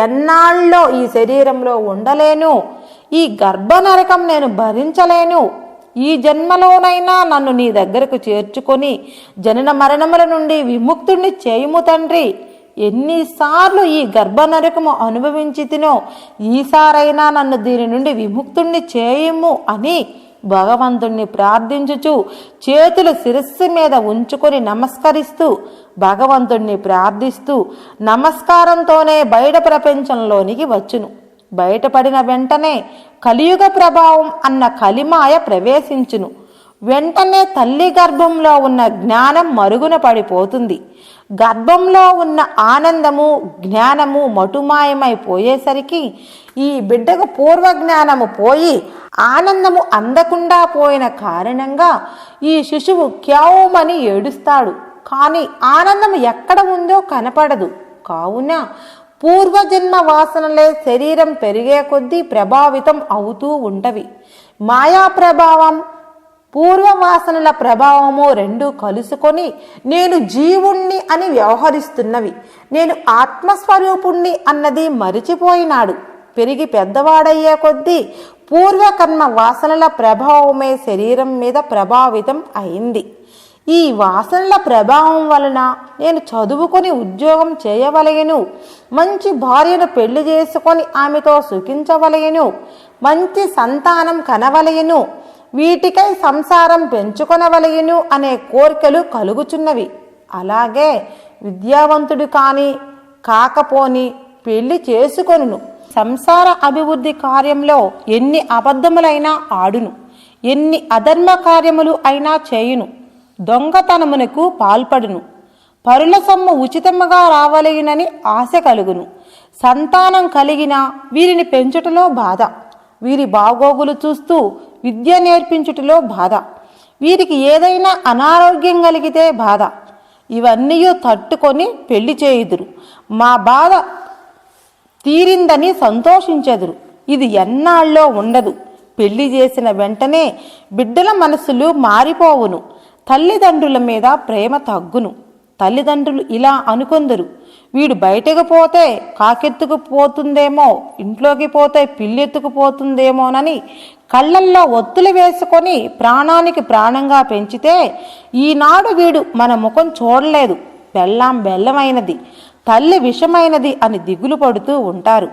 ఎన్నాళ్ళలో ఈ శరీరంలో ఉండలేను, ఈ గర్భనరకం నేను భరించలేను, ఈ జన్మలోనైనా నన్ను నీ దగ్గరకు చేర్చుకొని జనన మరణముల నుండి విముక్తుణ్ణి చేయుము తండ్రి, ఎన్నిసార్లు ఈ గర్భనరకము అనుభవించి తినో, ఈసారైనా నన్ను దీని నుండి విముక్తుణ్ణి చేయుము అని భగవంతుణ్ణి ప్రార్థించుచు చేతులు శిరస్సు మీద ఉంచుకొని నమస్కరిస్తూ భగవంతుణ్ణి ప్రార్థిస్తూ నమస్కారంతోనే బయట ప్రపంచంలోనికి వచ్చును. బయటపడిన వెంటనే కలియుగ ప్రభావం అన్న కలిమాయ ప్రవేశించును. వెంటనే తల్లి గర్భంలో ఉన్న జ్ఞానం మరుగున పడిపోతుంది. గర్భంలో ఉన్న ఆనందము జ్ఞానము మటుమాయమైపోయేసరికి ఈ బిడ్డకు పూర్వజ్ఞానము పోయి ఆనందము అందకుండా పోయిన కారణంగా ఈ శిశువు క్యావుమని ఏడుస్తాడు. కానీ ఆనందము ఎక్కడ ఉందో కనపడదు. కావున పూర్వజన్మ వాసనలే శరీరం పెరిగే కొద్దీ ప్రభావితం అవుతూ ఉంటవి. మాయా ప్రభావం పూర్వవాసనల ప్రభావము రెండు కలుసుకొని నేను జీవుణ్ణి అని వ్యవహరిస్తున్నవి. నేను ఆత్మస్వరూపుణ్ణి అన్నది మరిచిపోయినాడు. పెరిగి పెద్దవాడయ్యే కొద్దీ పూర్వకర్మ వాసనల ప్రభావమే శరీరం మీద ప్రభావితం అయింది. ఈ వాసనల ప్రభావం వలన నేను చదువుకొని ఉద్యోగం చేయవలయను, మంచి భార్యను పెళ్లి చేసుకొని ఆమెతో సుఖించవలయను, మంచి సంతానం కనవలయను, వీటికై సంసారం పెంచుకొనవలయను అనే కోరికలు కలుగుచున్నవి. అలాగే విద్యావంతుడు కాని కాకపోని పెళ్లి చేసుకొనును. సంసార అభివృద్ధి కార్యంలో ఎన్ని అబద్ధములైనా ఆడును, ఎన్ని అధర్మ కార్యములు అయినా చేయును, దొంగతనమునకు పాల్పడును, పరుల సొమ్ము ఉచితముగా రావలయునని ఆశ కలుగును. సంతానం కలిగిన వీరిని పెంచుటలో బాధ, వీరి బాగోగులు చూస్తూ విద్య నేర్పించుటలో బాధ, వీరికి ఏదైనా అనారోగ్యం కలిగితే బాధ. ఇవన్నీ తట్టుకొని పెళ్లి చేయుదురు, మా బాధ తీరిందని సంతోషించెదురు. ఇది ఎన్నాళ్ళలో ఉండదు. పెళ్లి చేసిన వెంటనే బిడ్డల మనసులు మారిపోవును. తల్లిదండ్రుల మీద ప్రేమ తగ్గును. తల్లిదండ్రులు ఇలా అనుకొందరు, వీడు బయటకు పోతే కాకెత్తుకు పోతుందేమో, ఇంట్లోకి పోతే పిల్లెత్తుకుపోతుందేమోనని కళ్ళల్లో ఒత్తులు వేసుకొని ప్రాణానికి ప్రాణంగా పెంచితే ఈనాడు వీడు మన ముఖం చూడలేదు, బెల్లం బెల్లమైనది, తల్లి విషమైనది అని దిగులు పడుతూ ఉంటారు.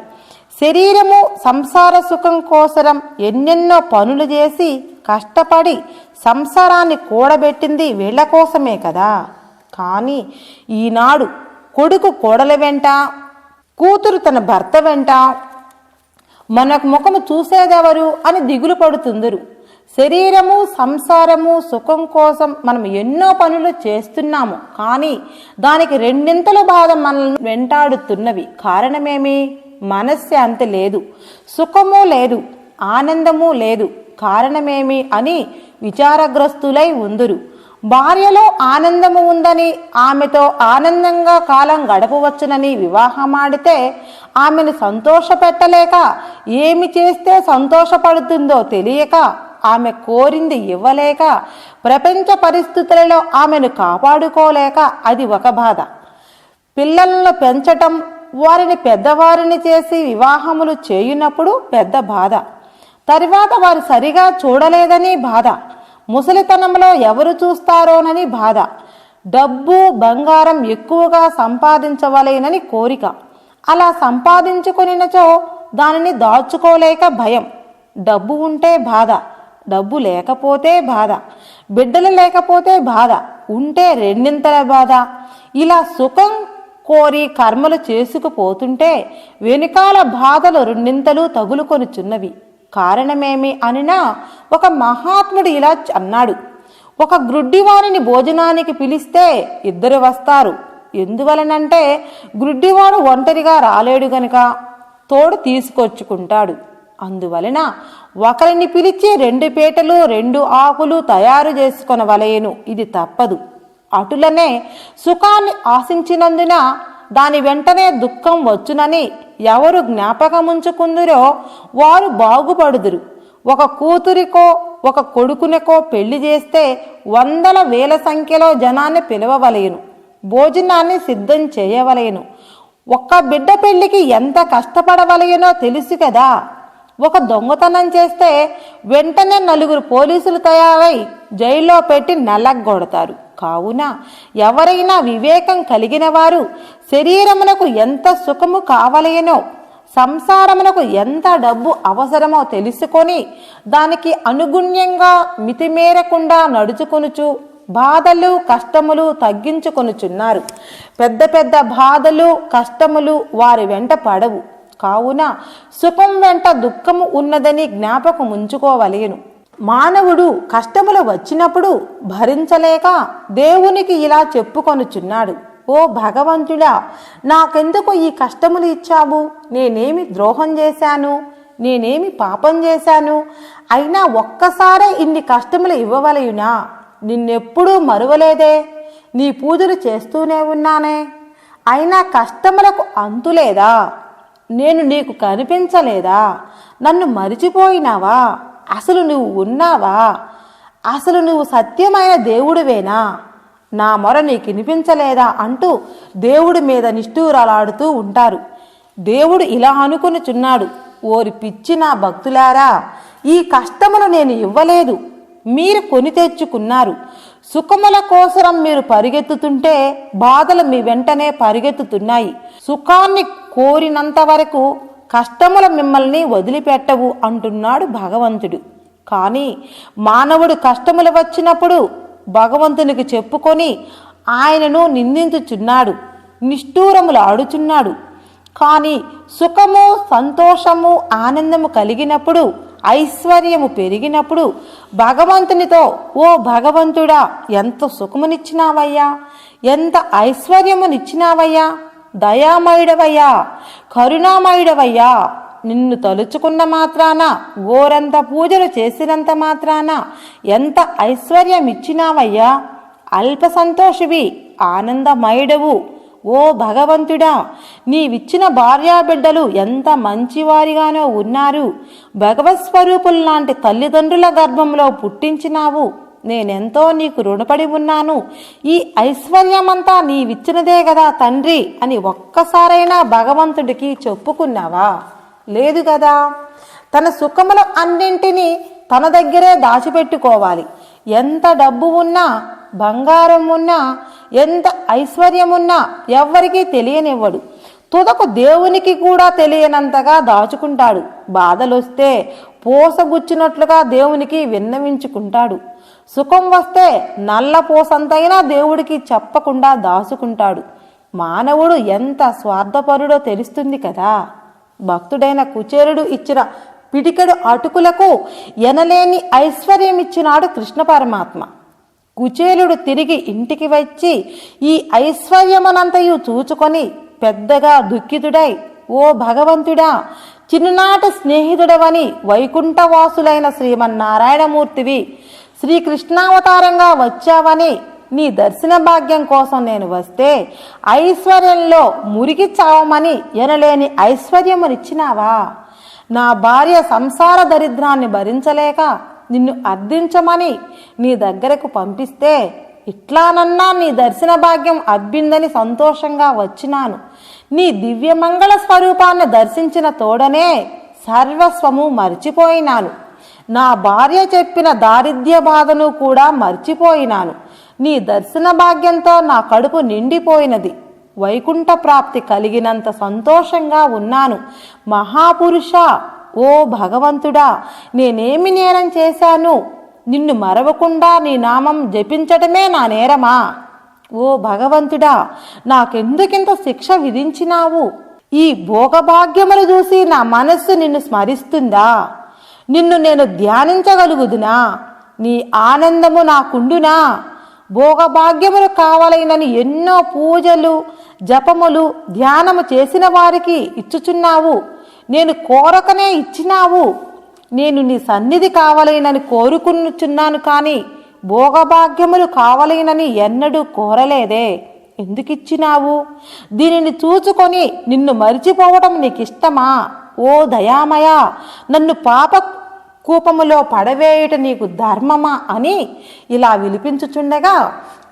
శరీరము సంసార సుఖం కోసరం ఎన్నెన్నో పనులు చేసి కష్టపడి సంసారాన్ని కూడబెట్టింది వీళ్ళ కోసమే కదా. కానీ ఈనాడు కొడుకు కోడల వెంట, కూతురు తన భర్త వెంట మనకు ముఖము చూసేదెవరు అని దిగులు పడుతుందరు. శరీరము సంసారము సుఖం కోసం మనం ఎన్నో పనులు చేస్తున్నాము, కానీ దానికి రెండింతల బాధ మనల్ని వెంటాడుతున్నవి. కారణమేమి? మనశ్శాంతి లేదు, సుఖము లేదు, ఆనందము లేదు. కారణమేమి అని విచారగ్రస్తులై ఉందురు. భార్యలో ఆనందము ఉందని, ఆమెతో ఆనందంగా కాలం గడపవచ్చునని వివాహమాడితే ఆమెను సంతోషపెట్టలేక, ఏమి చేస్తే సంతోషపడుతుందో తెలియక, ఆమె కోరింది ఇవ్వలేక, ప్రపంచ పరిస్థితులలో ఆమెను కాపాడుకోలేక అది ఒక బాధ. పిల్లలను పెంచటం, వారిని పెద్దవారిని చేసి వివాహములు చేయునప్పుడు పెద్ద బాధ. తరువాత వారు సరిగా చూడలేదని బాధ. ముసలితనంలో ఎవరు చూస్తారోనని బాధ. డబ్బు బంగారం ఎక్కువగా సంపాదించవలేనని కోరిక. అలా సంపాదించుకొనినచో దానిని దాచుకోలేక భయం. డబ్బు ఉంటే బాధ, డబ్బు లేకపోతే బాధ, బిడ్డలు లేకపోతే బాధ, ఉంటే రెండింతల బాధ. ఇలా సుఖం కోరి కర్మలు చేసుకుపోతుంటే వెనుకాల బాధలు రెండింతలు తగులుకొనుచున్నవి. కారణమేమి అనినా ఒక మహాత్ముడు ఇలా అన్నాడు, ఒక గ్రుడ్డివారిని భోజనానికి పిలిస్తే ఇద్దరు వస్తారు. ఎందువలనంటే గ్రుడ్డివాడు ఒంటరిగా రాలేడు గనుక తోడు తీసుకొచ్చుకుంటాడు. అందువలన ఒకరిని పిలిచి 2 పీటలు 2 ఆకులు తయారు చేసుకొనవలెను, ఇది తప్పదు. అటులనే సుఖాన్ని ఆశించినందున దాని వెంటనే దుఃఖం వచ్చునని ఎవరు జ్ఞాపకముంచుకుందురో వారు బాగుపడుదురు. ఒక కూతురికో ఒక కొడుకునికో పెళ్లి చేస్తే 100,000 సంఖ్యలో జనాన్ని పిలవవలెను, భోజనాన్ని సిద్ధం చేయవలెను. ఒక్క బిడ్డ పెళ్లికి ఎంత కష్టపడవలెనో తెలుసు కదా. ఒక దొంగతనం చేస్తే వెంటనే 4 పోలీసులు తయారై జైల్లో పెట్టి నల్లగొడతారు. కావున ఎవరైనా వివేకం కలిగిన వారు శరీరమునకు ఎంత సుఖము కావలేనో, సంసారమునకు ఎంత డబ్బు అవసరమో తెలుసుకొని దానికి అనుగుణ్యంగా మితిమీరకుండా నడుచుకొనుచు బాధలు కష్టములు తగ్గించుకొనుచున్నారు. పెద్ద పెద్ద బాధలు కష్టములు వారి వెంట పడవు. కావున సుఖం వెంట దుఃఖము ఉన్నదని జ్ఞాపకం ఉంచుకోవలేను. మానవుడు కష్టములు వచ్చినప్పుడు భరించలేక దేవునికి ఇలా చెప్పుకొనుచున్నాడు, ఓ భగవంతుడా, నాకెందుకు ఈ కష్టములు ఇచ్చావు? నేనేమి ద్రోహం చేశాను? నేనేమి పాపం చేశాను? అయినా ఒక్కసారే ఇన్ని కష్టములు ఇవ్వవలయునా? నిన్నెప్పుడూ మరువలేదే, నీ పూజలు చేస్తూనే ఉన్నానే, అయినా కష్టములకు అంతులేదా? నేను నీకు కనిపించలేదా? నన్ను మరిచిపోయినావా? అసలు నువ్వు ఉన్నావా? అసలు నువ్వు సత్యమైన దేవుడివేనా? నా మొర నీకు వినిపించలేదా అంటూ దేవుడి మీద నిష్ఠూరాలాడుతూ ఉంటారు. దేవుడు ఇలా అనుకునిచున్నాడు, ఓరి పిచ్చి నా భక్తులారా, ఈ కష్టములు నేను ఇవ్వలేదు, మీరు కొని తెచ్చుకున్నారు. సుఖముల కోసరం మీరు పరిగెత్తుతుంటే బాధలు మీ వెంటనే పరిగెత్తుతున్నాయి. సుఖాన్ని కోరినంత వరకు కష్టములు మిమ్మల్ని వదిలిపెట్టవు అంటున్నాడు భగవంతుడు. కానీ మానవుడు కష్టములు వచ్చినప్పుడు భగవంతునికి చెప్పుకొని ఆయనను నిందించుచున్నాడు, నిష్ఠూరములు ఆడుచున్నాడు. కానీ సుఖము సంతోషము ఆనందము కలిగినప్పుడు, ఐశ్వర్యము పెరిగినప్పుడు భగవంతునితో, ఓ భగవంతుడా, ఎంత సుఖమునిచ్చినావయ్యా, ఎంత ఐశ్వర్యమునిచ్చినావయ్యా, దయామయుడవయ్యా, కరుణామయుడవయ్యా, నిన్ను తలుచుకున్న మాత్రాన, గోరంత పూజలు చేసినంత మాత్రాన ఎంత ఐశ్వర్యం ఇచ్చినావయ్యా, అల్ప సంతోషివి, ఆనందమయుడవు, ఓ భగవంతుడా, నీవిచ్చిన భార్యాబిడ్డలు ఎంత మంచివారిగానో ఉన్నారు, భగవత్స్వరూపుల్లాంటి తల్లిదండ్రుల గర్భంలో పుట్టించినావు, నేనెంతో నీకు రుణపడి ఉన్నాను, ఈ ఐశ్వర్యమంతా నీవిచ్చినదే కదా తండ్రి అని ఒక్కసారైనా భగవంతుడికి చెప్పుకున్నావా? లేదు కదా. తన సుఖములు అన్నింటినీ తన దగ్గరే దాచిపెట్టుకోవాలి. ఎంత డబ్బు ఉన్నా, బంగారం ఉన్నా, ఎంత ఐశ్వర్యం ఉన్నా ఎవ్వరికీ తెలియనివ్వడు. తుదకు దేవునికి కూడా తెలియనంతగా దాచుకుంటాడు. బాధలొస్తే పోసగుచ్చినట్లుగా దేవునికి విన్నవించుకుంటాడు. సుఖం వస్తే నల్ల పోసంతైనా దేవుడికి చెప్పకుండా దాచుకుంటాడు. మానవుడు ఎంత స్వార్థపరుడో తెలుస్తుంది కదా. భక్తుడైన కుచేరుడు ఇచ్చిన పిడికెడు అటుకులకు ఎనలేని ఐశ్వర్యం ఇచ్చినాడు కృష్ణ పరమాత్మ. కుచేలుడు తిరిగి ఇంటికి వచ్చి ఈ ఐశ్వర్యమనంతయు చూచుకొని పెద్దగా దుఃఖితుడై, ఓ భగవంతుడా, చిన్ననాటి స్నేహితుడవని వైకుంఠవాసులైన శ్రీమన్నారాయణమూర్తివి శ్రీకృష్ణావతారంగా వచ్చావని నీ దర్శన భాగ్యం కోసం నేను వస్తే ఐశ్వర్యంలో మురిగి చావమని ఎనలేని ఐశ్వర్యమునిచ్చినావా? నా భార్య సంసార దరిద్రాన్ని భరించలేక నిన్ను అర్థించమని నీ దగ్గరకు పంపిస్తే ఇట్లానన్నా నీ దర్శన భాగ్యం అబ్బిందని సంతోషంగా వచ్చినాను. నీ దివ్యమంగళ స్వరూపాన్ని దర్శించిన తోడనే సర్వస్వము మర్చిపోయినాను. నా భార్య చెప్పిన దారిద్ర్య బాధను కూడా మర్చిపోయినాను. నీ దర్శన భాగ్యంతో నా కడుపు నిండిపోయినది. వైకుంఠ ప్రాప్తి కలిగినంత సంతోషంగా ఉన్నాను. మహాపురుష, ఓ భగవంతుడా, నేనేమి నేరం చేశాను? నిన్ను మరవకుండా నీ నామం జపించటమే నా నేరమా? ఓ భగవంతుడా, నాకెందుకింత శిక్ష విధించినావు? ఈ భోగభాగ్యములు చూసి నా మనస్సు నిన్ను స్మరిస్తుందా? నిన్ను నేను ధ్యానించగలుగుదునా? నీ ఆనందము నాకుండునా? భోగభాగ్యములు కావాలైనని ఎన్నో పూజలు జపములు ధ్యానము చేసిన వారికి ఇచ్చుచున్నావు. నేను కోరకనే ఇచ్చినావు. నేను నీ సన్నిధి కావలేనని కోరుకునుచున్నాను కానీ భోగభాగ్యములు కావలేనని ఎన్నడూ కోరలేదే. ఎందుకిచ్చినావు? దీనిని చూచుకొని నిన్ను మరిచిపోవటం నీకిష్టమా? ఓ దయామయ, నన్ను పాప కూపములో పడవేయుట నీకు ధర్మమా అని ఇలా విలిపించుచుండగా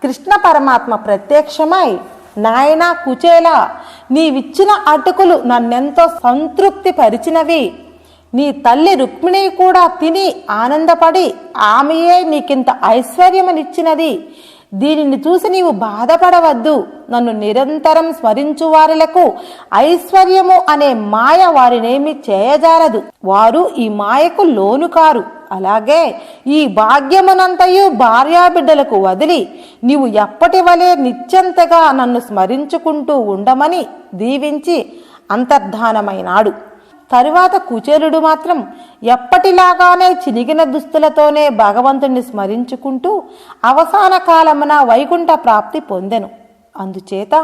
కృష్ణ పరమాత్మ ప్రత్యక్షమై, నాయనా కుచేల, నీవిచ్చిన అటుకులు నన్నెంతో సంతృప్తి పరిచినవి. నీ తల్లి రుక్మిణి కూడా తిని ఆనందపడి ఆమెయే నీకింత ఐశ్వర్యమనిచ్చినది. దీనిని చూసి నీవు బాధపడవద్దు. నన్ను నిరంతరం స్మరించు వారిలకు ఐశ్వర్యము అనే మాయ వారినేమి చేయజాలదు. వారు ఈ మాయకు లోను కారు. అలాగే ఈ భాగ్యమునంతయు భార్యాబిడ్డలకు వదిలి నీవు ఎప్పటి వలె నిత్యంతగా నన్ను స్మరించుకుంటూ ఉండమని దీవించి అంతర్ధానమైనాడు. తరువాత కుచేలుడు మాత్రం ఎప్పటిలాగానే చినిగిన దుస్తులతోనే భగవంతుణ్ణి స్మరించుకుంటూ అవసాన కాలమున వైకుంఠ ప్రాప్తి పొందెను. అందుచేత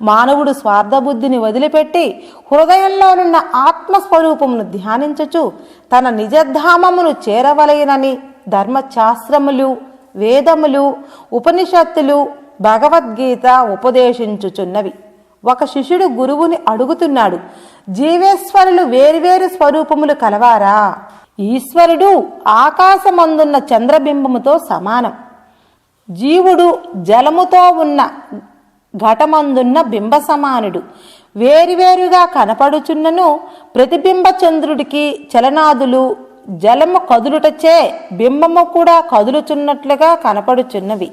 మానవుడు స్వార్థబుద్ధిని వదిలిపెట్టి హృదయంలోనున్న ఆత్మస్వరూపమును ధ్యానించుచు తన నిజధామమును చేరవలయనని ధర్మశాస్త్రములు, వేదములు, ఉపనిషత్తులు, భగవద్గీత ఉపదేశించుచున్నవి. ఒక శిష్యుడు గురువుని అడుగుతున్నాడు, జీవేశ్వరులు వేర్వేరు స్వరూపములు కలవారా? ఈశ్వరుడు ఆకాశమందున్న చంద్రబింబముతో సమానం. జీవుడు జలముతో ఉన్న ఘటమందున్న బింబ సమానుడు. వేరువేరుగా కనపడుచున్నను ప్రతిబింబ చంద్రుడికి చలనాదులు, జలము కదులుటచే బింబము కూడా కదులుచున్నట్లుగా కనపడుచున్నవి.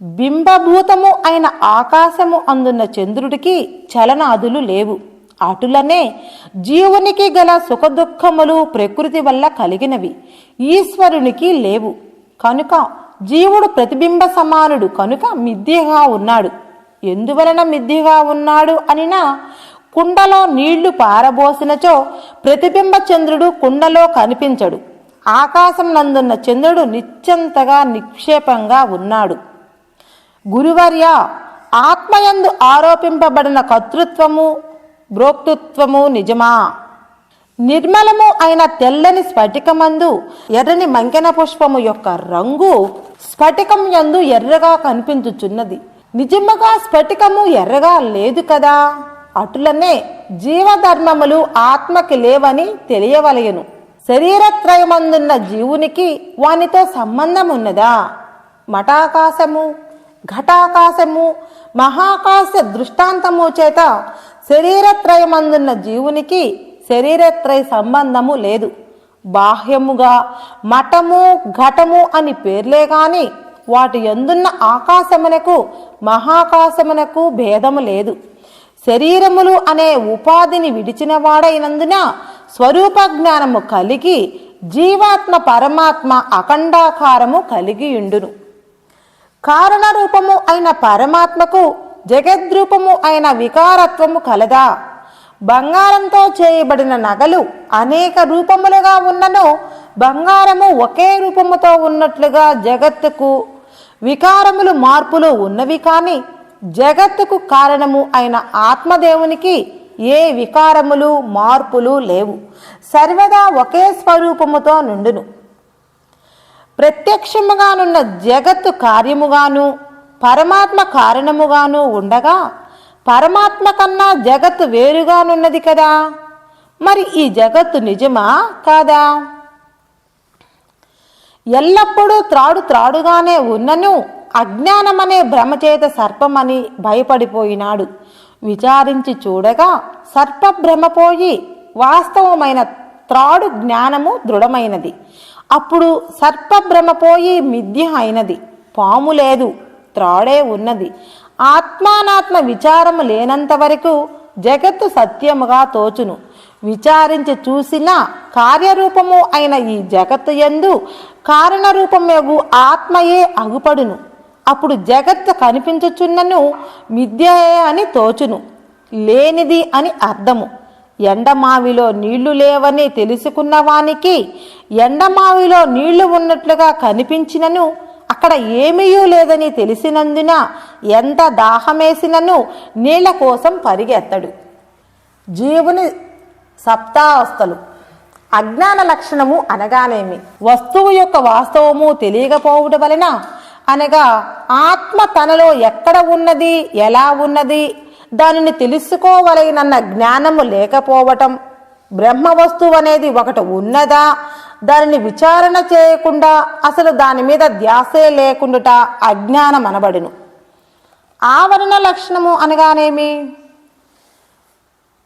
బింబభూతము అయిన ఆకాశము అందున్న చంద్రుడికి చలనాదులు లేవు. అటులనే జీవునికి గల సుఖదుఖములు ప్రకృతి వల్ల కలిగినవి, ఈశ్వరునికి లేవు. కనుక జీవుడు ప్రతిబింబ సమానుడు కనుక మిథ్యగా ఉన్నాడు. ఎందువలన మిథ్యగా ఉన్నాడు అనినా, కుండలో నీళ్లు పారబోసినచో ప్రతిబింబ చంద్రుడు కుండలో కనిపించడు. ఆకాశం నందున్న చంద్రుడు నిశ్చంతగా నిక్షేపంగా ఉన్నాడు. గురువర్య, ఆత్మయందు ఆరోపింపబడిన కర్తృత్వము, భోక్తృత్వము నిజమా? నిర్మలము అయిన తెల్లని స్ఫటికమందు ఎర్రని మంకెన పుష్పము యొక్క రంగు స్ఫటికం యందు ఎర్రగా కనిపించుచున్నది. నిజముగా స్ఫటికము ఎర్రగా లేదు కదా. అటులనే జీవధర్మములు ఆత్మకి లేవని తెలియవలయను. శరీరత్రయమందున్న జీవునికి వానితో సంబంధం ఉన్నదా? మఠాకాశము, ఘటాకాశము, మహాకాశ దృష్టాంతము చేత శరీరత్రయమందున్న జీవునికి శరీరత్రయ సంబంధము లేదు. బాహ్యముగా మఠము, ఘటము అని పేర్లే గాని వాటి యందున్న ఆకాశమునకు, మహాకాశమునకు భేదము లేదు. శరీరములు అనే ఉపాధిని విడిచిన వాడైనందున స్వరూప జ్ఞానము కలిగి జీవాత్మ పరమాత్మ అఖండాకారము కలిగియుండును. కారణరూపము అయిన పరమాత్మకు జగద్రూపము అయిన వికారత్వము కలదా? బంగారంతో చేయబడిన నగలు అనేక రూపములుగా ఉన్నను బంగారము ఒకే రూపముతో ఉన్నట్లుగా జగత్తుకు వికారములు, మార్పులు ఉన్నవి. కానీ జగత్తుకు కారణము అయిన ఆత్మదేవునికి ఏ వికారములు, మార్పులు లేవు. సర్వదా ఒకే స్వరూపముతో నుండును. ప్రత్యక్షముగానున్న జగత్తు కార్యముగాను, పరమాత్మ కారణముగాను ఉండగా పరమాత్మ కన్నా జగత్తు వేరుగానున్నది కదా. మరి ఈ జగత్తు నిజమా కాదా? ఎల్లప్పుడూ త్రాడుగానే ఉన్నను అజ్ఞానమనే భ్రమచేత సర్పమని భయపడిపోయినాడు. విచారించి చూడగా సర్పభ్రమపోయి వాస్తవమైన త్రాడు జ్ఞానము దృఢమైనది. అప్పుడు సర్పభ్రమపోయి మిథ్య అయినది. పాము లేదు, త్రాడే ఉన్నది. ఆత్మానాత్మ విచారము లేనంత వరకు జగత్తు సత్యముగా తోచును. విచారించి చూసిన కార్యరూపము అయిన ఈ జగత్తు యందు కారణరూపమగు ఆత్మయే అగుపడును. అప్పుడు జగత్తు కనిపించుచున్నను మిథ్యయే అని తోచును, లేనిది అని అర్థము. ఎండమావిలో నీళ్లు లేవని తెలుసుకున్న వానికి ఎండమావిలో నీళ్లు ఉన్నట్లుగా కనిపించినను అక్కడ ఏమీయూ లేదని తెలిసినందున ఎంత దాహమేసినను నీళ్ల కోసం పరిగెత్తడు. జీవుని సప్తావస్థలు. అజ్ఞాన లక్షణము అనగానేమి? వస్తువు యొక్క వాస్తవము తెలియకపోవడం వలన, అనగా ఆత్మ తనలో ఎక్కడ ఉన్నది, ఎలా ఉన్నది, దానిని తెలుసుకోవలెనన్న జ్ఞానము లేకపోవటం. బ్రహ్మ వస్తువు అనేది ఒకటి ఉన్నదా, దానిని విచారణ చేయకుండా అసలు దాని మీద ధ్యాసే లేకుండా అజ్ఞానం అనబడును. ఆవరణ లక్షణము అనగానేమి?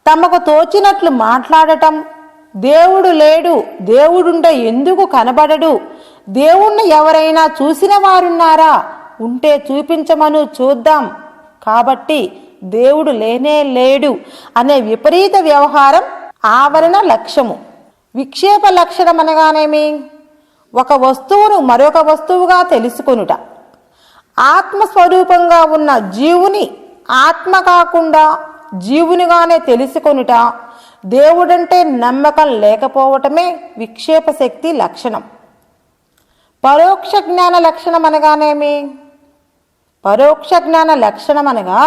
తమకు తోచినట్లు మాట్లాడటం, దేవుడు లేడు, దేవుడుంటే ఎందుకు కనబడడు, దేవుణ్ణి ఎవరైనా చూసిన వారున్నారా, ఉంటే చూపించమను చూద్దాం, కాబట్టి దేవుడు లేనే లేడు అనే విపరీత వ్యవహారం ఆవరణ లక్ష్యము. విక్షేప లక్షణం అనగానేమి? ఒక వస్తువును మరొక వస్తువుగా తెలుసుకొనుట. ఆత్మస్వరూపంగా ఉన్న జీవుని ఆత్మ కాకుండా జీవునిగానే తెలుసుకొనుట. దేవుడంటే నమ్మకం లేకపోవటమే విక్షేప శక్తి లక్షణం. పరోక్ష జ్ఞాన లక్షణం అనగానేమి? పరోక్ష జ్ఞాన లక్షణం అనగా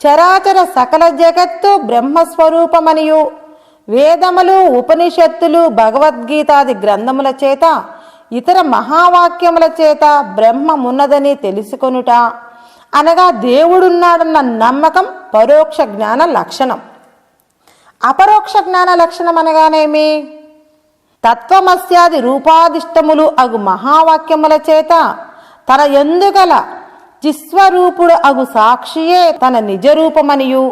చరాచర సకల జగత్తు బ్రహ్మస్వరూపమనియు వేదములు, ఉపనిషత్తులు, భగవద్గీతాది గ్రంథముల చేత, ఇతర మహావాక్యముల చేత బ్రహ్మమున్నదని తెలుసుకొనుట, అనగా దేవుడున్నాడన్న నమ్మకం పరోక్ష జ్ఞాన లక్షణం. అపరోక్ష జ్ఞాన లక్షణం అనగానేమి? తత్వమస్యాది రూపాదిష్టములు అగు మహావాక్యముల చేత తన ఎందుగల చిస్వరూపుడు అగు సాక్షియే తన నిజరూపమనియు,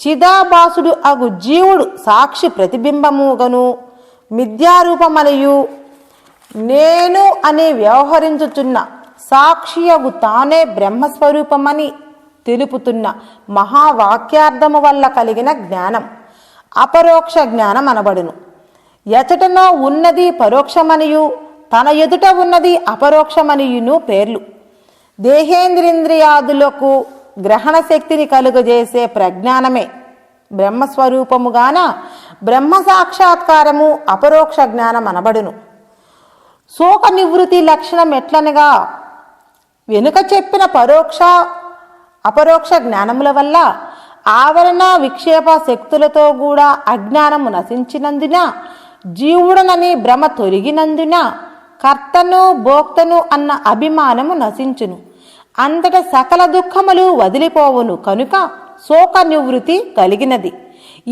చిదాభాసుడు అగు జీవుడు సాక్షి ప్రతిబింబముగను మిథ్యారూపమనియు, నేను అని వ్యవహరించుచున్న సాక్షియగు తానే బ్రహ్మస్వరూపమని తెలుపుతున్న మహావాక్యార్థము వల్ల కలిగిన జ్ఞానం అపరోక్ష జ్ఞానం అనబడును. ఎచటనో ఉన్నది పరోక్షమనియు, తన ఎదుట ఉన్నది అపరోక్షమనియును పేర్లు. దేహేంద్రింద్రియాదులకు గ్రహణ శక్తిని కలుగజేసే ప్రజ్ఞానమే బ్రహ్మస్వరూపముగాన బ్రహ్మ సాక్షాత్కారము అపరోక్ష జ్ఞానం అనబడును. శోక నివృత్తి లక్షణం ఎట్లనగా? వెనుక చెప్పిన పరోక్ష అపరోక్ష జ్ఞానముల వల్ల ఆవరణ విక్షేప శక్తులతో కూడా అజ్ఞానము నశించినందున, జీవుడనని భ్రమ తొలగినందున కర్తను భోక్తను అన్న అభిమానము నశించును. అంతట సకల దుఃఖములు వదిలిపోవును కనుక శోక నివృత్తి కలిగినది.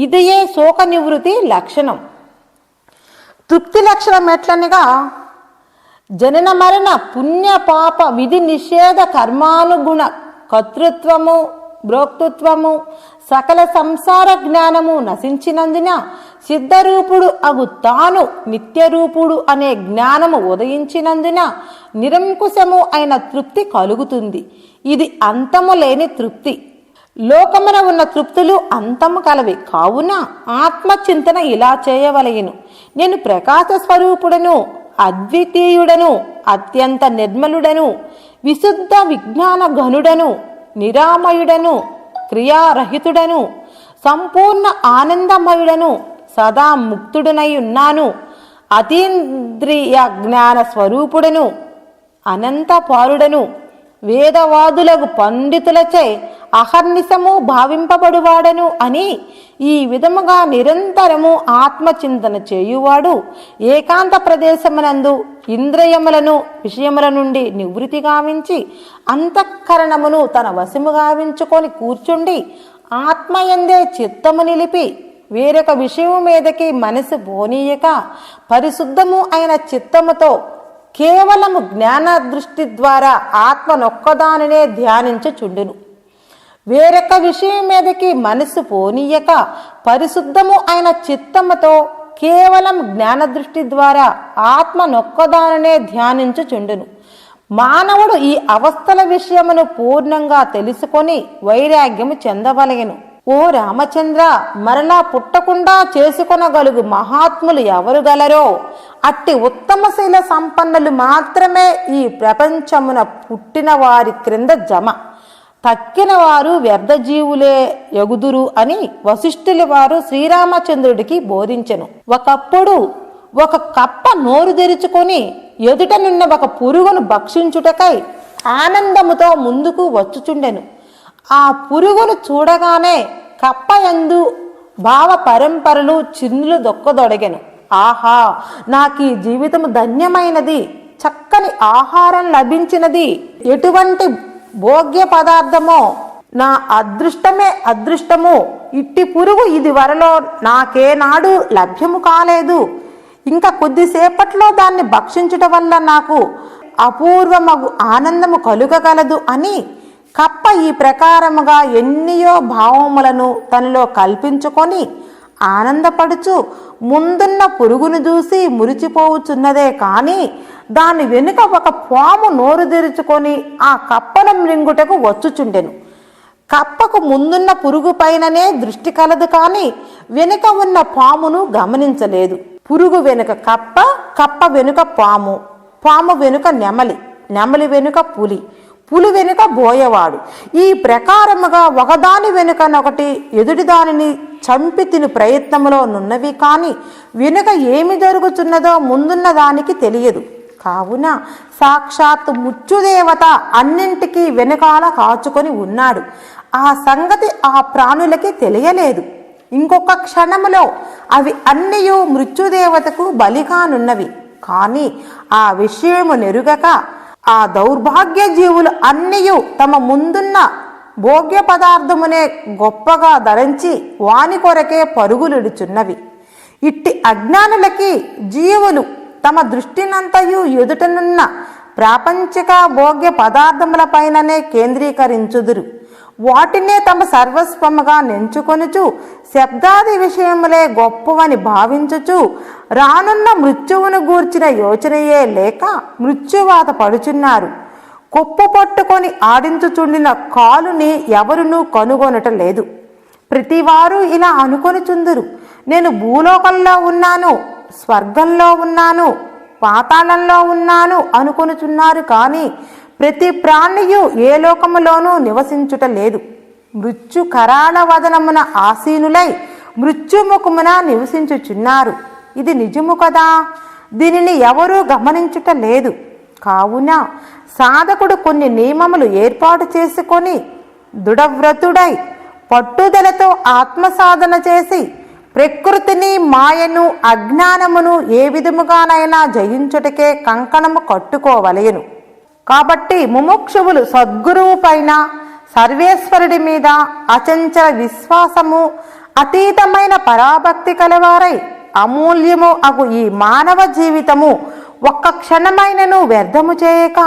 ఇదియే శోక నివృత్తి లక్షణం. తృప్తి లక్షణం ఎట్లనగా? జనన మరణ పుణ్య పాప విధి నిషేధ కర్మానుగుణ కర్తృత్వము భోక్తృత్వము సకల సంసార జ్ఞానము నశించినందున సిద్ధరూపుడు అగు తాను నిత్యరూపుడు అనే జ్ఞానము ఉదయించినందున నిరంకుశము అయిన తృప్తి కలుగుతుంది. ఇది అంతము లేని తృప్తి. లోకమున ఉన్న తృప్తులు అంతము కలవి కావున ఆత్మచింతన ఇలా చేయవలెను. నేను ప్రకాశ స్వరూపుడను, అద్వితీయుడను, అత్యంత నిర్మలుడను, విశుద్ధ విజ్ఞాన ఘనుడను, నిరామయుడను, క్రియారహితుడను, సంపూర్ణ ఆనందమయుడను, సదా ముక్తుడనై ఉన్నాను, అతీంద్రియ జ్ఞాన స్వరూపుడను, అనంత పారుడను, వేదవాదులకు పండితులచే అహర్నిశము భావింపబడువాడను అని ఈ విధముగా నిరంతరము ఆత్మచింతన చేయువాడు ఏకాంత ప్రదేశమునందు ఇంద్రియములను విషయముల నుండి నివృత్తి గావించి అంతఃకరణమును తన వశము గావించుకొని కూర్చుండి ఆత్మయందే చిత్తము నిలిపి వేరొక విషయము మీదకి మనసు పోనీయక పరిశుద్ధము అయిన చిత్తముతో కేవలము జ్ఞాన దృష్టి ద్వారా ఆత్మనొక్కదానినే ధ్యానించుచుండును. వేరొక విషయం మీదకి మనసు పోనీయక పరిశుద్ధము అయిన చిత్తముతో కేవలం జ్ఞాన దృష్టి ద్వారా ఆత్మనొక్కదానినే ధ్యానించుచుండును. మానవుడు ఈ అవస్థల విషయమును పూర్ణంగా తెలుసుకొని వైరాగ్యము చెందవలెను. ఓ రామచంద్ర, మరలా పుట్టకుండా చేసుకొనగలుగు మహాత్ములు ఎవరు గలరో అట్టి ఉత్తమశీల సంపన్నులు మాత్రమే ఈ ప్రపంచమున పుట్టిన వారి క్రింద జమ. తక్కిన వారు వ్యర్థజీవులే యగుదురు అని వశిష్ఠుల వారు శ్రీరామచంద్రుడికి బోధించెను. ఒకప్పుడు ఒక కప్ప నోరు తెరుచుకొని ఎదుటనున్న ఒక పురుగును భక్షించుటకై ఆనందముతో ముందుకు వచ్చుచుండెను. ఆ పురుగును చూడగానే కప్ప యందు భావ పరంపరలు చిన్నులు దొక్కదొడగెను. ఆహా, నాకు ఈ జీవితం ధన్యమైనది, చక్కని ఆహారం లభించినది, ఎటువంటి భోగ్య పదార్థమో, నా అదృష్టమే అదృష్టము, ఇట్టి పురుగు ఇది వరలో నాకేనాడు లభ్యము కాలేదు, ఇంకా కొద్దిసేపట్లో దాన్ని భక్షించుట వల్ల నాకు అపూర్వమగు ఆనందము కలుగగలదు అని కప్ప ఈ ప్రకారముగా ఎన్నియో భావములను తనలో కల్పించుకొని ఆనందపడుచు ముందున్న పురుగును చూసి మురిచిపోవుచున్నదే కాని దాని వెనుక ఒక పాము నోరు తెరుచుకొని ఆ కప్పను మృంగుటకు వచ్చుచుండెను. కప్పకు ముందున్న పురుగు పైననే దృష్టి కలదు కానీ వెనుక ఉన్న పామును గమనించలేదు. పురుగు వెనుక కప్ప, కప్ప వెనుక పాము, పాము వెనుక నెమలి, నెమలి వెనుక పులి, పులి వెనుక బోయవాడు. ఈ ప్రకారముగా ఒకదాని వెనుకనొకటి ఎదుటి దానిని చంపి తిని ప్రయత్నములో నున్నవి కాని వెనుక ఏమి జరుగుతున్నదో ముందున్న దానికి తెలియదు. కావున సాక్షాత్ మృత్యుదేవత అన్నింటికీ వెనుకాల కాచుకొని ఉన్నాడు. ఆ సంగతి ఆ ప్రాణులకి తెలియలేదు. ఇంకొక క్షణములో అవి అన్నియు మృత్యుదేవతకు బలిగానున్నవి. కానీ ఆ విషయము నెరుగక ఆ దౌర్భాగ్య జీవులు అన్నియు తమ ముందున్న భోగ్య పదార్థమునే గొప్పగా ధరించి వాని కొరకే పరుగులిడుచున్నవి. ఇట్టి అజ్ఞానులకి జీవులు తమ దృష్టినంతయు ఎదుటనున్న ప్రాపంచిక భోగ్య పదార్థములపైననే కేంద్రీకరించుదురు. వాటినే తమ సర్వస్వముగా నెంచుకొనుచు శబ్దాది విషయములే గొప్పవని భావించుచు రానున్న మృత్యువును గూర్చిన యోచనయే లేక మృత్యువాత పడుచున్నారు. కొప్పు పట్టుకొని ఆడించుచుండిన కాలుని ఎవరునూ కనుగొనట లేదు. ప్రతివారు ఇలా అనుకొనుచుందురు, నేను భూలోకంలో ఉన్నాను, స్వర్గంలో ఉన్నాను, పాతాళంలో ఉన్నాను అనుకొనుచున్నారు. కానీ ప్రతి ప్రాణియు ఏ లోకములోనూ నివసించుట లేదు. మృత్యు కరాళ వదనమున ఆసీనులై మృత్యుముఖమున నివసించుచున్నారు. ఇది నిజము కదా, దీనిని ఎవరూ గమనించుట లేదు. కావున సాధకుడు కొన్ని నియమములు ఏర్పాటు చేసుకొని దృఢవ్రతుడై పట్టుదలతో ఆత్మసాధన చేసి ప్రకృతిని, మాయను, అజ్ఞానమును ఏ విధముగానైనా జయించుటకే కంకణము కట్టుకోవలెను. కాబట్టి ముముక్షువులు సద్గురువు పైన, సర్వేశ్వరుడి మీద అచంచల విశ్వాసము, అతీతమైన పరాభక్తి కలవారై అమూల్యము అగు ఈ మానవ జీవితము ఒక్క క్షణమైనను వ్యర్థము చేయక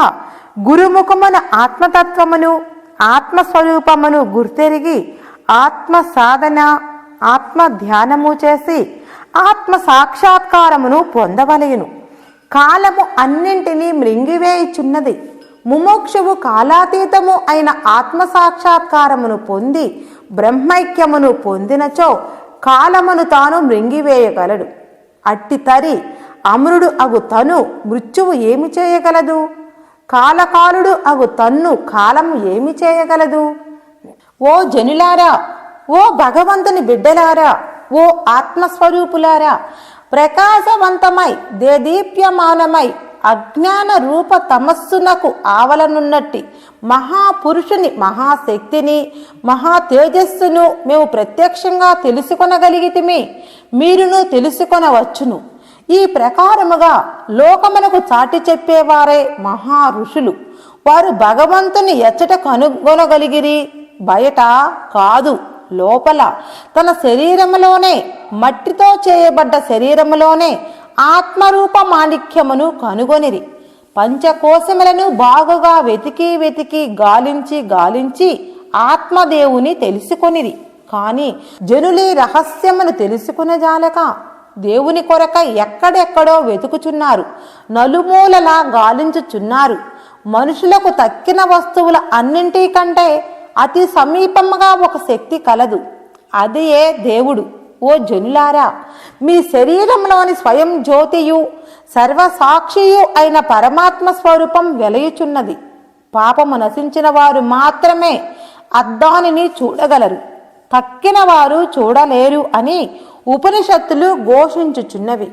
గురుముఖమున ఆత్మతత్వమును, ఆత్మస్వరూపమును గుర్తెరిగి ఆత్మ సాధన, ఆత్మ ధ్యానము చేసి ఆత్మ సాక్షాత్కారమును పొందవలెను. కాలము అన్నింటినీ మృంగివేయుచున్నది. ముముక్షువు కాలాతీతము అయిన ఆత్మ సాక్షాత్కారమును పొంది బ్రహ్మైక్యమును పొందినచో కాలమును తాను మృంగివేయగలడు. అట్టి తరి అమరుడు అగు తను మృత్యువు ఏమి చేయగలదు? కాలకాలుడు అగు తన్ను కాలము ఏమి చేయగలదు? ఓ జనులారా, ఓ భగవంతుని బిడ్డలారా, ఓ ఆత్మస్వరూపులారా, ప్రకాశవంతమై దేదీప్యమానమై అజ్ఞాన రూప తమస్సునకు ఆవలనున్నట్టి మహాపురుషుని, మహాశక్తిని, మహా తేజస్సును మేము ప్రత్యక్షంగా తెలుసుకొనగలిగితిమి, మీరును తెలుసుకొనవచ్చును. ఈ ప్రకారముగా లోకమునకు చాటి చెప్పేవారే మహా ఋషులు. వారు భగవంతుని ఎచ్చట కనుగొనగలిగిరి, బయట కాదు, లోపల తన శరీరములోనే, మట్టితో చేయబడ్డ శరీరములోనే ఆత్మరూప మాణిక్యమును కనుగొనిరి. పంచకోశములను బాగుగా వెతికి వెతికి గాలించి గాలించి ఆత్మదేవుని తెలుసుకొనిరి. కాని జనులీ రహస్యమును తెలుసుకునజాలక దేవుని కొరకై ఎక్కడెక్కడో వెతుకుచున్నారు, నలుమూలలా గాలించుచున్నారు. మనుషులకు తక్కిన వస్తువుల అన్నింటికంటే అతి సమీపముగా ఒక శక్తి కలదు, అదియే దేవుడు. ఓ జనులారా, మీ శరీరంలోని స్వయం జ్యోతియు సర్వసాక్షియు అయిన పరమాత్మ స్వరూపం వెలయుచున్నది. పాపము నశించిన వారు మాత్రమే అద్దానిని చూడగలరు, తక్కిన వారు చూడలేరు అని ఉపనిషత్తులు ఘోషించుచున్నవి.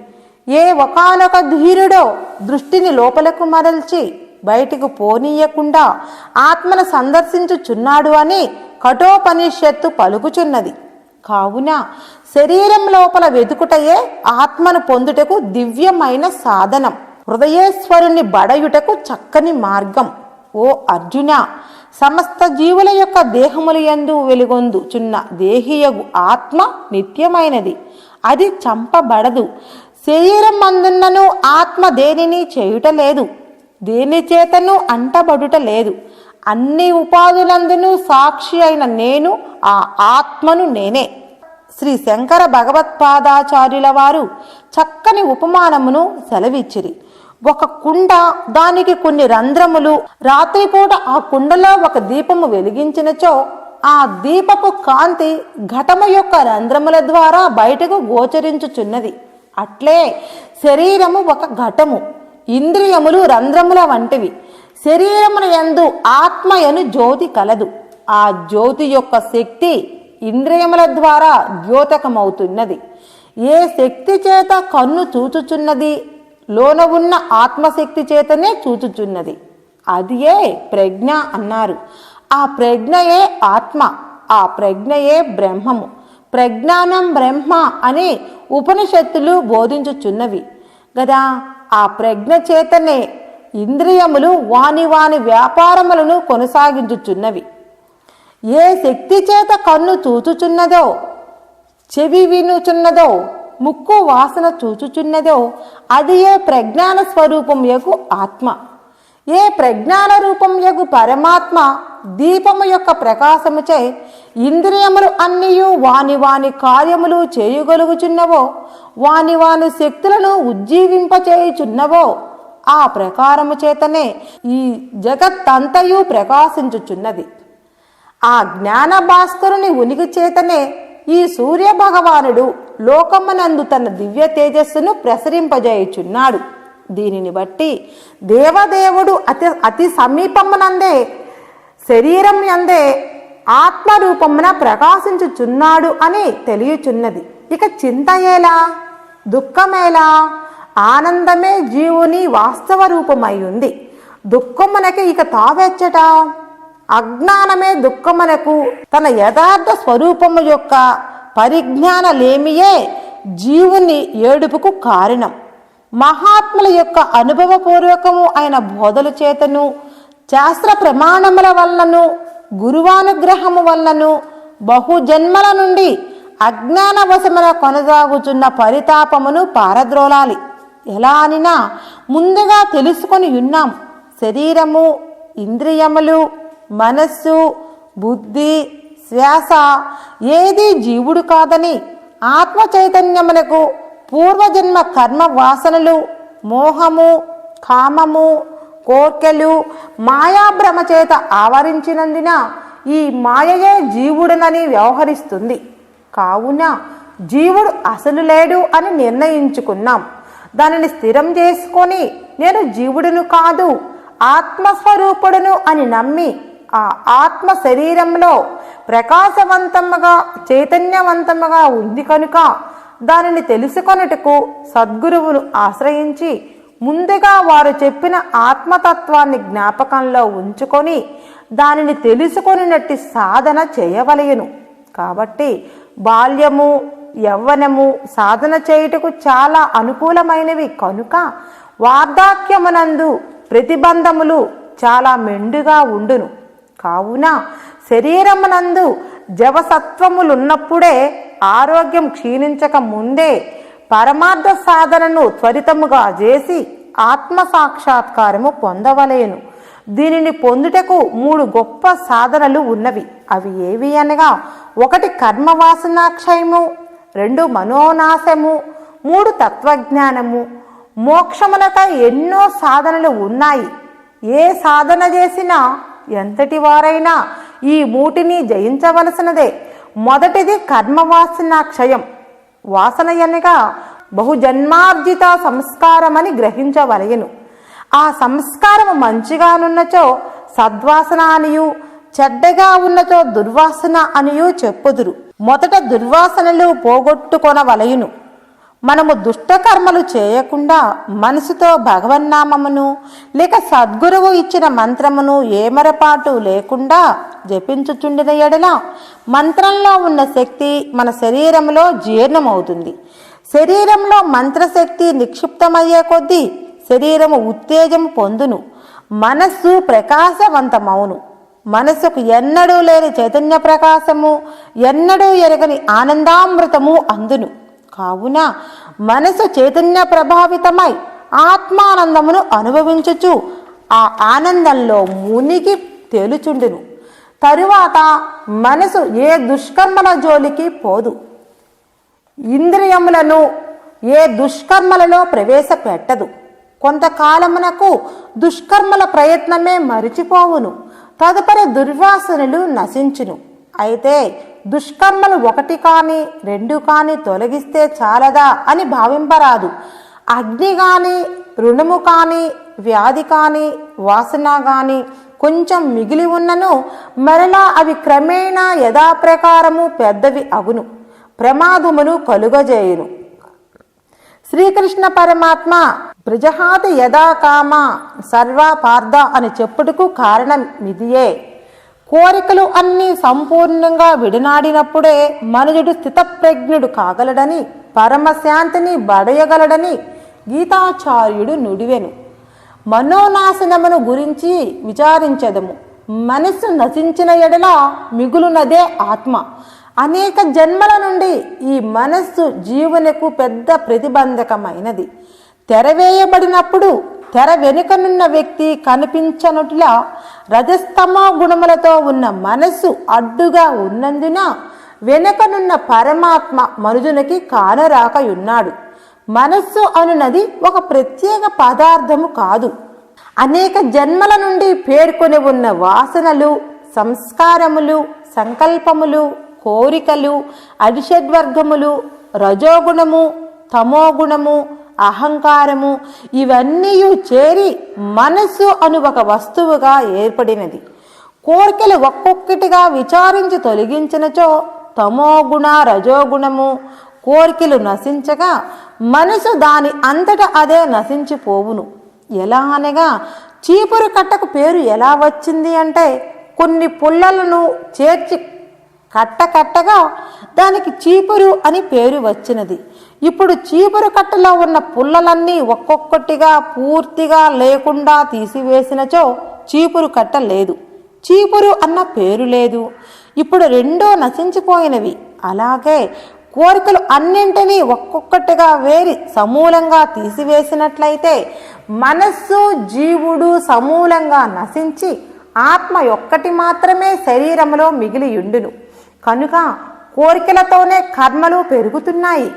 ఏ ఒకానొక ధీరుడో దృష్టిని లోపలకు మరల్చి బయటికి పోనీయకుండా ఆత్మను సందర్శించుచున్నాడు అని కఠోపనిషత్తు పలుకుచున్నది. కావున శరీరం లోపల వెతుకుటయే ఆత్మను పొందుటకు దివ్యమైన సాధనం, హృదయేశ్వరుని బడయుటకు చక్కని మార్గం. ఓ అర్జున, సమస్త జీవుల యొక్క దేహముల యందు వెలుగొందుచున్న దేహియగు ఆత్మ నిత్యమైనది, అది చంపబడదు. శరీరం అందున్నను ఆత్మ దేనిని చేయుట లేదు, దేని చేతను అంటబడుట లేదు. అన్ని ఉపాధులందును సాక్షి అయిన నేను ఆ ఆత్మను నేనే. శ్రీ శంకర భగవత్పాదాచార్యుల వారు చక్కని ఉపమానమును సెలవిచ్చిరి. ఒక కుండ, దానికి కొన్ని రంధ్రములు. రాత్రిపూట ఆ కుండలో ఒక దీపము వెలిగించినచో ఆ దీపపు కాంతి ఘటము యొక్క రంధ్రముల ద్వారా బయటకు గోచరించుచున్నది. అట్లే శరీరము ఒక ఘటము, ఇంద్రియములు రంధ్రముల వంటివి. శరీరమున యందు ఆత్మయను జ్యోతి కలదు. ఆ జ్యోతి యొక్క శక్తి ఇంద్రియముల ద్వారా ద్యోతకమవుతున్నది. ఏ శక్తి చేత కన్ను చూచుచున్నది, లోన ఉన్న ఆత్మశక్తి చేతనే చూచుచున్నది. అది ఏ ప్రజ్ఞ అన్నారు. ఆ ప్రజ్ఞయే ఆత్మ, ఆ ప్రజ్ఞయే బ్రహ్మము. ప్రజ్ఞానం బ్రహ్మ అని ఉపనిషత్తులు బోధించుచున్నవి గదా. ఆ ప్రజ్ఞ చేతనే ఇంద్రియములు వాని వాని వ్యాపారములను కొనసాగించుచున్నవి. ఏ శక్తి చేత కన్ను చూచుచున్నదో, చెవి వినుచున్నదో, ముక్కు వాసన చూచుచున్నదో, అది ఏ ప్రజ్ఞాన స్వరూపం యగు ఆత్మ. ఏ ప్రజ్ఞాన రూపం యగు పరమాత్మ దీపము యొక్క ప్రకాశముచే ఇంద్రియములు అన్నియు వాని వాని కార్యములు చేయగలుగుచున్నవో, వాని వాని శక్తులను ఉజ్జీవింపచేయుచున్నవో, ఆ ప్రకారము చేతనే ఈ జగత్తంతయు ప్రకాశించుచున్నది. ఆ జ్ఞాన భాస్కరుని ఉనికి చేతనే ఈ సూర్య భగవానుడు లోకమునందు తన దివ్య తేజస్సును ప్రసరింపజేయుచున్నాడు. దీనిని బట్టి దేవదేవుడు అతి సమీపమునందే శరీరం యందే ఆత్మరూపమున ప్రకాశించుచున్నాడు అని తెలియచున్నది. ఇక చింత ఎలా, దుఃఖమేలా? ఆనందమే జీవుని వాస్తవ రూపమై ఉంది. దుఃఖమునకి ఇక తావెచ్చట? అజ్ఞానమే దుఃఖమునకు తన యథార్థ స్వరూపము యొక్క పరిజ్ఞానలేమియే జీవుని ఏడుపుకు కారణం. మహాత్ముల యొక్క అనుభవపూర్వకము అయిన బోధల చేతను, శాస్త్ర ప్రమాణముల వలనను, గురువానుగ్రహము వలనను బహుజన్మల నుండి అజ్ఞానవశమున కొనసాగుచున్న పరితాపమును పారద్రోలాలి. ఎలా అనినా ముందుగా తెలుసుకొని ఉన్నాం. శరీరము, ఇంద్రియములు, మనస్సు, బుద్ధి, శ్వాస ఏది జీవుడు కాదని, ఆత్మ చైతన్యమునకు పూర్వజన్మ కర్మ వాసనలు, మోహము, కామము, కోర్కెలు మాయాభ్రమ చేత ఆవరించినందున ఈ మాయయే జీవుడునని వ్యవహరిస్తుంది. కావున జీవుడు అసలు లేడు అని నిర్ణయించుకున్నాం. దానిని స్థిరం చేసుకొని నేను జీవుడును కాదు, ఆత్మస్వరూపుడును అని నమ్మి ఆ ఆత్మ శరీరంలో ప్రకాశవంతముగా చైతన్యవంతముగా ఉంది కనుక దానిని తెలుసుకొనుటకు సద్గురువును ఆశ్రయించి ముందుగా వారు చెప్పిన ఆత్మతత్వాన్ని జ్ఞాపకంలో ఉంచుకొని దానిని తెలుసుకొనినట్టి సాధన చేయవలెను. కాబట్టి బాల్యము, యవ్వనము సాధన చేయుటకు చాలా అనుకూలమైనవి కనుక వార్ధాక్యమునందు ప్రతిబంధములు చాలా మెండుగా ఉండును. కావున శరీరమునందు జవసత్వములున్నప్పుడే ఆరోగ్యం క్షీణించక ముందే పరమార్థ సాధనను త్వరితముగా చేసి ఆత్మ సాక్షాత్కారము పొందవలేను. దీనిని పొందుటకు 3 గొప్ప సాధనలు ఉన్నవి. అవి ఏవి అనగా 1 కర్మవాసనాక్షయము, 2 మనోనాశము, 3 తత్వజ్ఞానము. మోక్షములకై ఎన్నో సాధనలు ఉన్నాయి. ఏ సాధన చేసినా ఎంతటి వారైనా ఈ 3ని జయించవలసినదే. మొదటిది కర్మవాసనాక్షయం. వాసన అనగా బహుజన్మార్జిత సంస్కారమని గ్రహించవలయను. ఆ సంస్కారము మంచిగానున్నచో సద్వాసన అనియు, చెడ్డగా ఉన్నచో దుర్వాసన అనియు చెప్పుదురు. మొదట దుర్వాసనలు పోగొట్టుకొనవలయును. మనము దుష్టకర్మలు చేయకుండా మనసుతో భగవన్నామమును లేక సద్గురువు ఇచ్చిన మంత్రమును ఏమరపాటు లేకుండా జపించుచుండిన ఎడల మంత్రంలో ఉన్న శక్తి మన శరీరంలో జీర్ణమవుతుంది. శరీరంలో మంత్రశక్తి నిక్షిప్తమయ్యే కొద్దీ శరీరము ఉత్తేజము పొందును, మనస్సు ప్రకాశవంతమవును. మనస్సుకు ఎన్నడూ లేని చైతన్య ప్రకాశము, ఎన్నడూ ఎరగని ఆనందామృతము అందును. కావున మనసు చైతన్య ప్రభావితమై ఆత్మానందమును అనుభవించుచు ఆ ఆనందంలో మునిగి తేలుచుండును. తరువాత మనసు ఏ దుష్కర్మల జోలికి పోదు, ఇంద్రియములను ఏ దుష్కర్మలలో ప్రవేశపెట్టదు. కొంతకాలమునకు దుష్కర్మల ప్రయత్నమే మరిచిపోవును. తదుపరి దుర్వాసనలు నశించును. అయితే దుష్కర్మలు 1 కానీ 2 కానీ తొలగిస్తే చాలదా అని భావింపరాదు. అగ్ని కానీ, రుణము కానీ, వ్యాధి కానీ, వాసన కానీ కొంచెం మిగిలి ఉన్నను మరలా అవి క్రమేణా యథాప్రకారము పెద్దవి అగును, ప్రమాదమును కలుగజేయును. శ్రీకృష్ణ పరమాత్మ ప్రజహాతి యథా కామ సర్వా పార్థ అని చెప్పుటకు కారణం ఇదియే. కోరికలు అన్నీ సంపూర్ణంగా విడనాడినప్పుడే మనుజుడు స్థితప్రజ్ఞుడు కాగలడని, పరమశాంతిని బడయగలడని గీతాచార్యుడు నుడివెను. మనోనాశనమును గురించి విచారించదము. మనస్సు నశించిన ఎడల మిగులునదే ఆత్మ. అనేక జన్మల నుండి ఈ మనస్సు జీవునకు పెద్ద ప్రతిబంధకమైనది. తెరవేయబడినప్పుడు తెర వెనుకనున్న వ్యక్తి కనిపించనుట్లా రజస్తమో గుణములతో ఉన్న మనస్సు అడ్డుగా ఉన్నందున వెనుకనున్న పరమాత్మ మనుజునికి కానరాకయున్నాడు. మనస్సు అనున్నది ఒక ప్రత్యేక పదార్థము కాదు. అనేక జన్మల నుండి పేర్కొని ఉన్న వాసనలు, సంస్కారములు, సంకల్పములు, కోరికలు, అరిషడ్వర్గములు, రజోగుణము, తమోగుణము, అహంకారము ఇవన్నీ చేరి మనస్సు అను ఒక వస్తువుగా ఏర్పడినది. కోరికలు ఒక్కొక్కటిగా విచారించి తొలగించినచో తమోగుణ, రజోగుణము కోరికలు నశించగా మనసు దాని అంతట అదే నశించిపోవును. ఎలా అనగా చీపురు కట్టకు పేరు ఎలా వచ్చింది అంటే కొన్ని పుల్లలను చేర్చి కట్టగా దానికి చీపురు అని పేరు వచ్చినది. ఇప్పుడు చీపురు కట్టలో ఉన్న పుల్లలన్నీ ఒక్కొక్కటిగా పూర్తిగా లేకుండా తీసివేసినచో చీపురు కట్ట లేదు, చీపురు అన్న పేరు లేదు. ఇప్పుడు రెండో నశించిపోయినవి. అలాగే కోరికలు అన్నింటినీ ఒక్కొక్కటిగా వేరి సమూలంగా తీసివేసినట్లయితే మనస్సు, జీవుడు సమూలంగా నశించి ఆత్మ ఒక్కటి మాత్రమే శరీరంలో మిగిలి ఉండును. కనుక కోరికలతోనే కర్మలు పెరుగుతున్నాయి.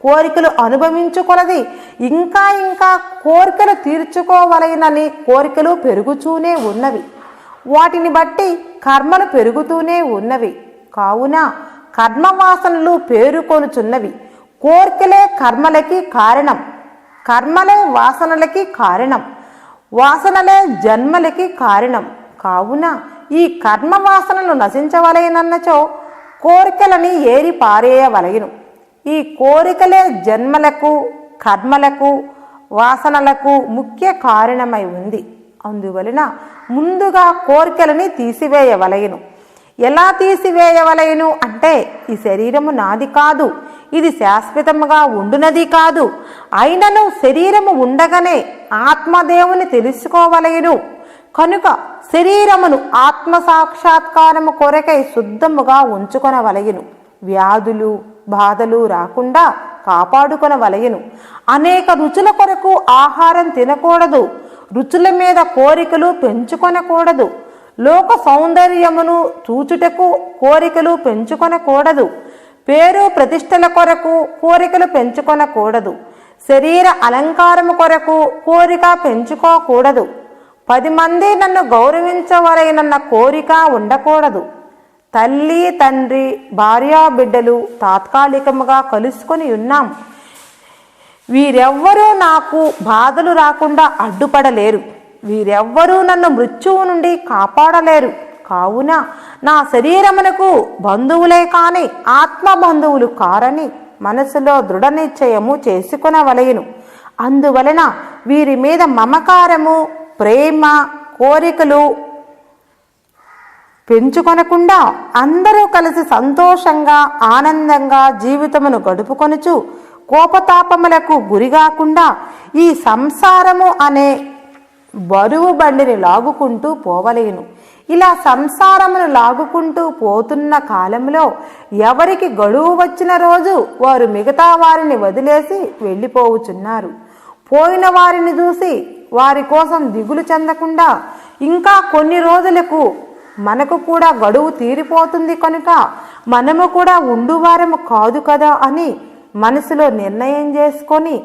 కోరికలు అనుభవించుకొలది ఇంకా ఇంకా కోరికలు తీర్చుకోవలనని కోరికలు పెరుగుతూనే ఉన్నవి. వాటిని బట్టి కర్మలు పెరుగుతూనే ఉన్నవి. కావున కర్మవాసనలు పేరుకొనుచున్నవి. కోరికలే కర్మలకి కారణం, కర్మలే వాసనలకి కారణం, వాసనలే జన్మలకి కారణం. కావున ఈ కర్మవాసనలు నశించవలెనన్నచో కోరికలని ఏరి పారేయవలెను. ఈ కోరికలే జన్మలకు, కర్మలకు, వాసనలకు ముఖ్య కారణమై ఉంది. అందువలన ముందుగా కోరికలని తీసివేయవలెను. ఎలా తీసివేయవలెను అంటే ఈ శరీరము నాది కాదు, ఇది శాశ్వతముగా ఉండునది కాదు. అయినను శరీరము ఉండగానే ఆత్మదేవుని తెలుసుకోవలెను. కనుక శరీరమును ఆత్మ సాక్షాత్కారము కొరకై శుద్ధముగా ఉంచుకొనవలెను. వ్యాధులు బాధలు రాకుండా కాపాడుకొనవలెను. అనేక రుచుల కొరకు ఆహారం తినకూడదు. రుచుల మీద కోరికలు పెంచుకొనకూడదు. లోక సౌందర్యమును చూచుటకు కోరికలు పెంచుకొనకూడదు. పేరు ప్రతిష్టల కొరకు కోరికలు పెంచుకొనకూడదు. శరీర అలంకారము కొరకు కోరిక పెంచుకోకూడదు. 10 మంది నన్ను గౌరవించవలెనన్న కోరిక ఉండకూడదు. తల్లి, తండ్రి, భార్యా బిడ్డలు తాత్కాలికముగా కలుసుకొని ఉన్నాం. వీరెవ్వరూ నాకు బాధలు రాకుండా అడ్డుపడలేరు. వీరెవ్వరూ నన్ను మృత్యువు నుండి కాపాడలేరు. కావున నా శరీరమునకు బంధువులే కాని ఆత్మ బంధువులు కారని మనసులో దృఢ నిశ్చయము చేసుకొనవలెను. అందువలన వీరి మీద మమకారము, ప్రేమ, కోరికలు పెంచుకొనకుండా అందరూ కలిసి సంతోషంగా ఆనందంగా జీవితమును గడుపుకొనుచు కోపతాపములకు గురిగాకుండా ఈ సంసారము అనే బరువు బండిని లాగుకుంటూ పోవలేను. ఇలా సంసారమును లాగుకుంటూ పోతున్న కాలంలో ఎవరికి గడువు వచ్చిన రోజు వారు మిగతా వారిని వదిలేసి వెళ్ళిపోవుచున్నారు. పోయిన వారిని చూసి వారి కోసం దిగులు చెందకుండా ఇంకా కొన్ని రోజులకు మనకు కూడా గడువు తీరిపోతుంది కనుక మనము కూడా ఉండువారము కాదు కదా అని మనసులో నిర్ణయం చేసుకొని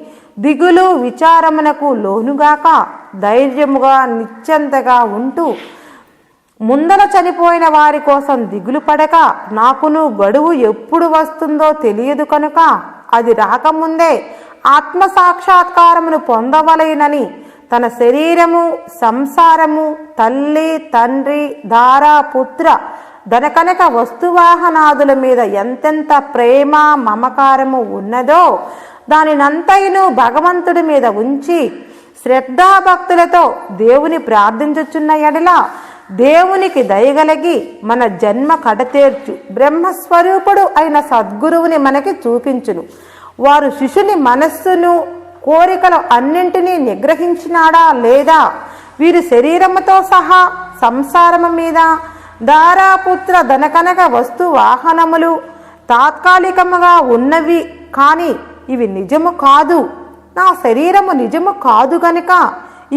దిగులు విచారమునకు లోనుగాక ధైర్యముగా నిశ్చింతగా ఉంటూ ముందర చనిపోయిన వారి కోసం దిగులు పడక నాకును గడువు ఎప్పుడు వస్తుందో తెలియదు కనుక అది రాకముందే ఆత్మ సాక్షాత్కారమును పొందవలెనని తన శరీరము సంసారము తల్లి తండ్రి ధార పుత్ర ధనకనక వస్తువాహనాదుల మీద ఎంతెంత ప్రేమ మమకారము ఉన్నదో దానినంతయును భగవంతుడి మీద ఉంచి శ్రద్ధాభక్తులతో దేవుని ప్రార్థించుచున్న ఎడల దేవునికి దయగలిగి మన జన్మ కడతేర్చు బ్రహ్మస్వరూపుడు అయిన సద్గురువుని మనకి చూపించును. వారు శిష్యుని మనస్సును కోరికలు అన్నింటినీ నిగ్రహించినాడా లేదా, వీరి శరీరముతో సహా సంసారము మీద దారాపుత్ర ధనకనక వస్తు వాహనములు తాత్కాలికముగా ఉన్నవి కానీ ఇవి నిజము కాదు, నా శరీరము నిజము కాదు గనుక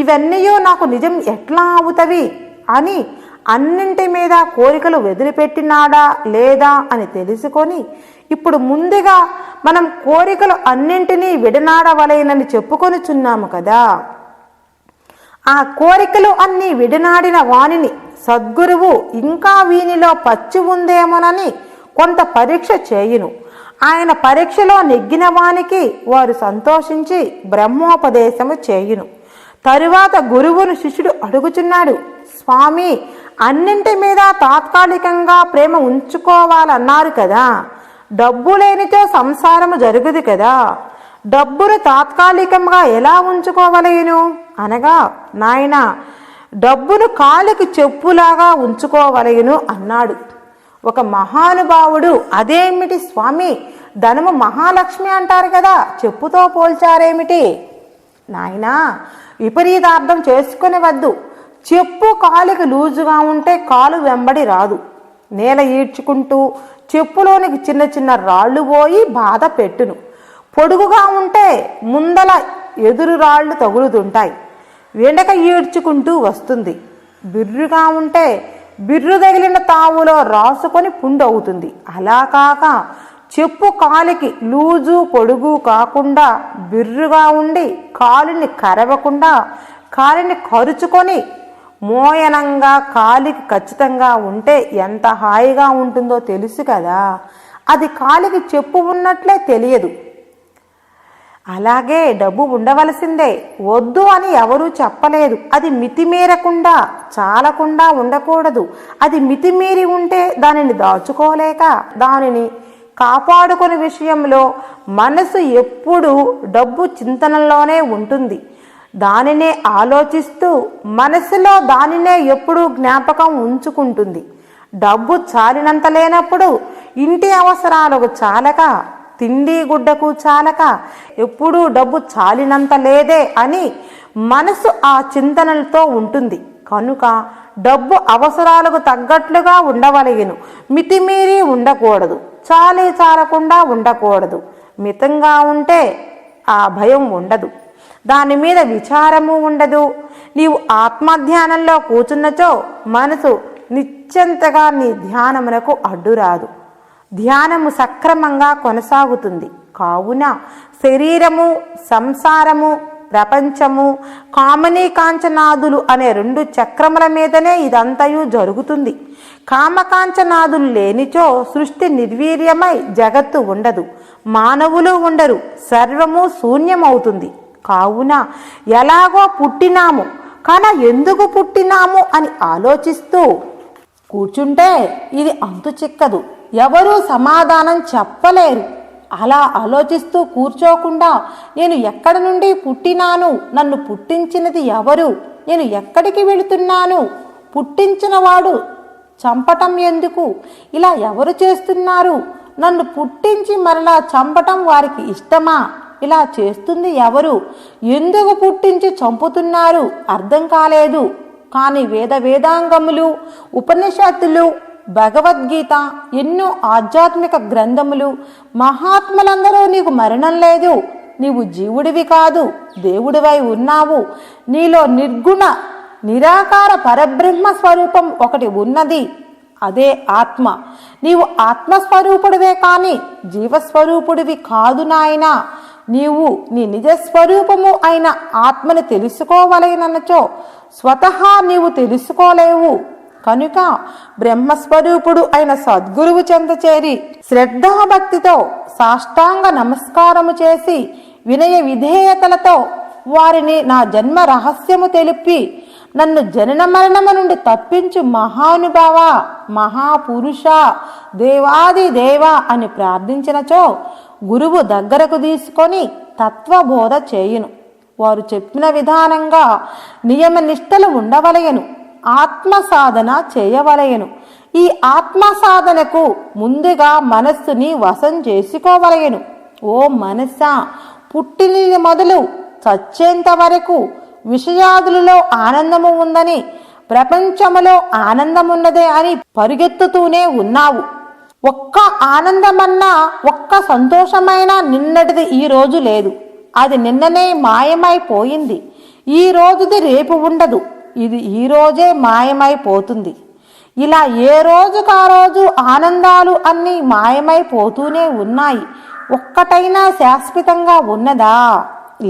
ఇవన్నీ నాకు నిజం ఎట్లా అవుతవి అని అన్నింటి మీద కోరికలు వదిలిపెట్టినాడా లేదా అని తెలుసుకొని ఇప్పుడు ముందుగా మనం కోరికలు అన్నింటినీ విడనాడవలెనని చెప్పుకొనుచున్నాము కదా. ఆ కోరికలు అన్నీ విడనాడిన వానిని సద్గురువు ఇంకా వీనిలో పచ్చి ఉందేమోనని కొంత పరీక్ష చేయును. ఆయన పరీక్షలో నెగ్గిన వానికి వారు సంతోషించి బ్రహ్మోపదేశము చేయును. తరువాత గురువును శిష్యుడు అడుగుచున్నాడు, స్వామి అన్నింటి మీద తాత్కాలికంగా ప్రేమ ఉంచుకోవాలన్నారు కదా, డబ్బు లేనితో సంసారము జరుగుదు కదా, డబ్బును తాత్కాలికంగా ఎలా ఉంచుకోవలేను అనగా, నాయన డబ్బును కాలికి చెప్పులాగా ఉంచుకోవలేను అన్నాడు. ఒక మహానుభావుడు, అదేమిటి స్వామి ధనము మహాలక్ష్మి అంటారు కదా, చెప్పుతో పోల్చారేమిటి? నాయనా విపరీతార్థం చేసుకుని వద్దు. చెప్పు కాలికి లూజుగా ఉంటే కాలు వెంబడి రాదు. నేల ఈడ్చుకుంటూ చెప్పులోనికి చిన్న చిన్న రాళ్ళు పోయి బాధ పెట్టును. పొడుగుగా ఉంటే ముందల ఎదురు రాళ్ళు తగులుతుంటాయి, వెనక ఈడ్చుకుంటూ వస్తుంది. బిర్రుగా ఉంటే బిర్రు తగిలిన తావులో రాసుకొని పుండు అవుతుంది. అలా కాక చెప్పు కాలికి లూజు పొడుగు కాకుండా బిర్రుగా ఉండి కాలుని కరవకుండా కాలిని కరుచుకొని మోయనంగా కాలికి ఖచ్చితంగా ఉంటే ఎంత హాయిగా ఉంటుందో తెలుసు కదా. అది కాలికి చెప్పు ఉన్నట్లే తెలియదు. అలాగే డబ్బు ఉండవలసిందే, వద్దు అని ఎవరూ చెప్పలేదు. అది మితిమీరకుండా చాలకుండా ఉండకూడదు. అది మితిమీరి ఉంటే దానిని దాచుకోలేక దానిని కాపాడుకునే విషయంలో మనసు ఎప్పుడూ డబ్బు చింతనలోనే ఉంటుంది. దానినే ఆలోచిస్తూ మనసులో దానినే ఎప్పుడూ జ్ఞాపకం ఉంచుకుంటుంది. డబ్బు చాలినంత లేనప్పుడు ఇంటి అవసరాలకు చాలక తిండి గుడ్డకు చాలక ఎప్పుడూ డబ్బు చాలినంత లేదే అని మనసు ఆ చింతనలతో ఉంటుంది. కనుక డబ్బు అవసరాలకు తగ్గట్లుగా ఉండవలెను, మితిమీరి ఉండకూడదు, చాలకుండా ఉండకూడదు. మితంగా ఉంటే ఆ భయం ఉండదు, దాని మీద విచారము ఉండదు. నీవు ఆత్మధ్యానంలో కూర్చున్నచో మనసు నిశ్చింతగా నీ ధ్యానమునకు అడ్డురాదు, ధ్యానము సక్రమంగా కొనసాగుతుంది. కావున శరీరము సంసారము ప్రపంచము కామనీ కాంచనాదులు అనే రెండు చక్రముల మీదనే ఇదంతయు జరుగుతుంది. కామకాంచనాదులు లేనిచో సృష్టి నిర్వీర్యమై జగత్తు ఉండదు, మానవులు ఉండరు, సర్వము శూన్యమవుతుంది. కావున ఎలాగో పుట్టినాము కానీ ఎందుకు పుట్టినాము అని ఆలోచిస్తూ కూర్చుంటే ఇది అంతు చిక్కదు, ఎవరూ సమాధానం చెప్పలేరు. అలా ఆలోచిస్తూ కూర్చోకుండా నేను ఎక్కడి నుండి పుట్టినాను, నన్ను పుట్టించినది ఎవరు, నేను ఎక్కడికి వెళుతున్నాను, పుట్టించిన వాడు చంపటం ఎందుకు? ఇలా ఎవరు చేస్తున్నారు? నన్ను పుట్టించి మరలా చంపటం వారికి ఇష్టమా? ఇలా చేస్తుంది ఎవరు? ఎందుకు పుట్టించి చంపుతున్నారు? అర్థం కాలేదు. కానీ వేదాంగములు, ఉపనిషత్తులు, భగవద్గీత, ఎన్నో ఆధ్యాత్మిక గ్రంథములు, మహాత్ములందరూ నీకు మరణం లేదు, నీవు జీవుడివి కాదు, దేవుడివై ఉన్నావు, నీలో నిర్గుణ నిరాకార పరబ్రహ్మ స్వరూపం ఒకటి ఉన్నది, అదే ఆత్మ. నీవు ఆత్మస్వరూపుడివే కాని జీవస్వరూపుడివి కాదు నాయనా. నీవు నీ నిజస్వరూపము అయిన ఆత్మని తెలుసుకోవలనచో స్వతహా నీవు తెలుసుకోలేవు. కనుక బ్రహ్మస్వరూపుడు అయిన సద్గురువు చెంత చేరి శ్రద్ధాభక్తితో సాష్టాంగ నమస్కారము చేసి వినయ విధేయతలతో వారిని నా జన్మ రహస్యము తెలిపి నన్ను జనన మరణము నుండి తప్పించు మహానుభావ, మహాపురుష, దేవాది దేవ అని ప్రార్థించినచో గురువు దగ్గరకు తీసుకొని తత్వబోధ చేయును. వారు చెప్పిన విధానంగా నియమనిష్టలు ఉండవలయను. ఆత్మ సాధన చేయవలయను. ఈ ఆత్మ సాధనకు ముందుగా మనస్సుని వశం చేసుకోవలయను. ఓ మనస్సా, పుట్టిన మొదలు చచ్చేంత వరకు విషయాదులలో ఆనందము ఉందని, ప్రపంచములో ఆనందమున్నదే అని పరుగెత్తుతూనే ఉన్నావు. ఒక్క ఆనందమన్నా, ఒక్క సంతోషమైనా నిన్నటిది ఈ రోజు లేదు. అది నిన్ననే మాయమైపోయింది. ఈ రోజుది రేపు ఉండదు. ఇది ఈ రోజే మాయమైపోతుంది. ఇలా ఏ రోజుకు ఆ రోజు ఆనందాలు అన్నీ మాయమైపోతూనే ఉన్నాయి. ఒక్కటైనా శాశ్వతంగా ఉన్నదా?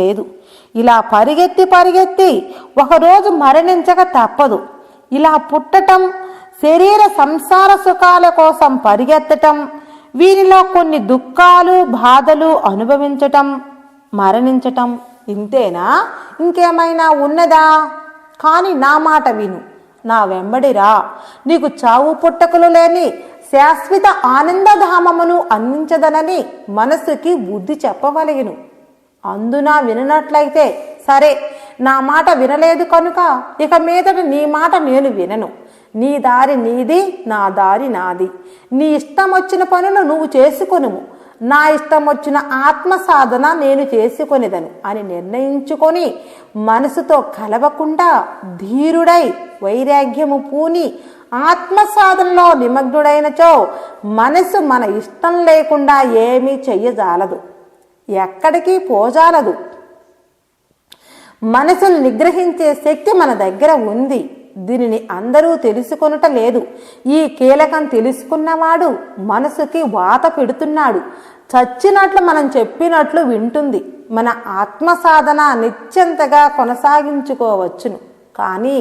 లేదు. ఇలా పరిగెత్తి ఒకరోజు మరణించక తప్పదు. ఇలా పుట్టటం, శరీర సంసార సుఖాల కోసం పరిగెత్తటం, వీరిలో కొన్ని దుఃఖాలు బాధలు అనుభవించటం, మరణించటం, ఇంతేనా? ఇంకేమైనా ఉన్నదా? కానీ నా మాట విను, నా వెంబడిరా. నీకు చావు పుట్టకలు లేని శాశ్వత ఆనందధామమును అందించదనని మనసుకి బుద్ధి చెప్పవలెను. అందున విననట్లయితే సరే, నా మాట వినలేదు కనుక ఇక మీదట నీ మాట నేను వినను. నీ దారి నీది, నా దారి నాది. నీ ఇష్టం వచ్చిన పనులు నువ్వు చేసుకొనుము, నా ఇష్టం వచ్చిన ఆత్మ సాధన నేను చేసుకొనిదను అని నిర్ణయించుకొని మనసుతో కలవకుండా ధీరుడై వైరాగ్యము పూని ఆత్మ సాధనలో నిమగ్నుడైనచో మనసు మన ఇష్టం లేకుండా ఏమీ చెయ్యజాలదు, ఎక్కడికి పోజాలదు. మనసును నిగ్రహించే శక్తి మన దగ్గర ఉంది. దీనిని అందరూ తెలుసుకొనుట లేదు. ఈ కీలకం తెలుసుకున్నవాడు మనసుకి వాత పెడుతున్నాడు. చచ్చినట్లు మనం చెప్పినట్లు వింటుంది. మన ఆత్మ సాధన నిత్యంతగా కొనసాగించుకోవచ్చును. కానీ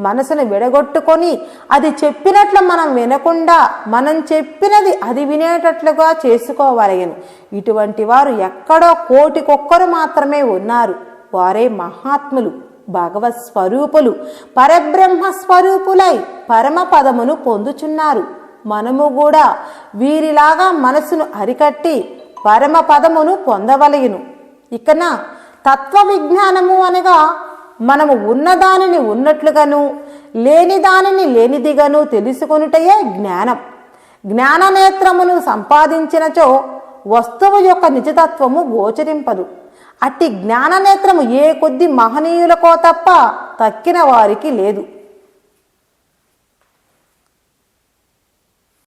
మనసును విడగొట్టుకొని అది చెప్పినట్లు మనం వినకుండా మనం చెప్పినది అది వినేటట్లుగా చేసుకోవలెను. ఇటువంటి వారు ఎక్కడో కోటికొక్కరు మాత్రమే ఉన్నారు. వారే మహాత్ములు, భగవత్ స్వరూపులు, పరబ్రహ్మ స్వరూపులై పరమ పదమును పొందుచున్నారు. మనము కూడా వీరిలాగా మనసును అరికట్టి పరమ పదమును పొందవలెను. ఇకన తత్వ విజ్ఞానము అనగా మనము ఉన్నదానిని ఉన్నట్లుగాను లేని దానిని లేనిదిగాను తెలుసుకొనుటయే జ్ఞానం. జ్ఞాననేత్రమును సంపాదించినచో వస్తువు యొక్క నిజతత్వము గోచరింపదు. అట్టి జ్ఞాననేత్రము ఏ కొద్ది మహనీయులకో తప్ప తక్కిన వారికి లేదు.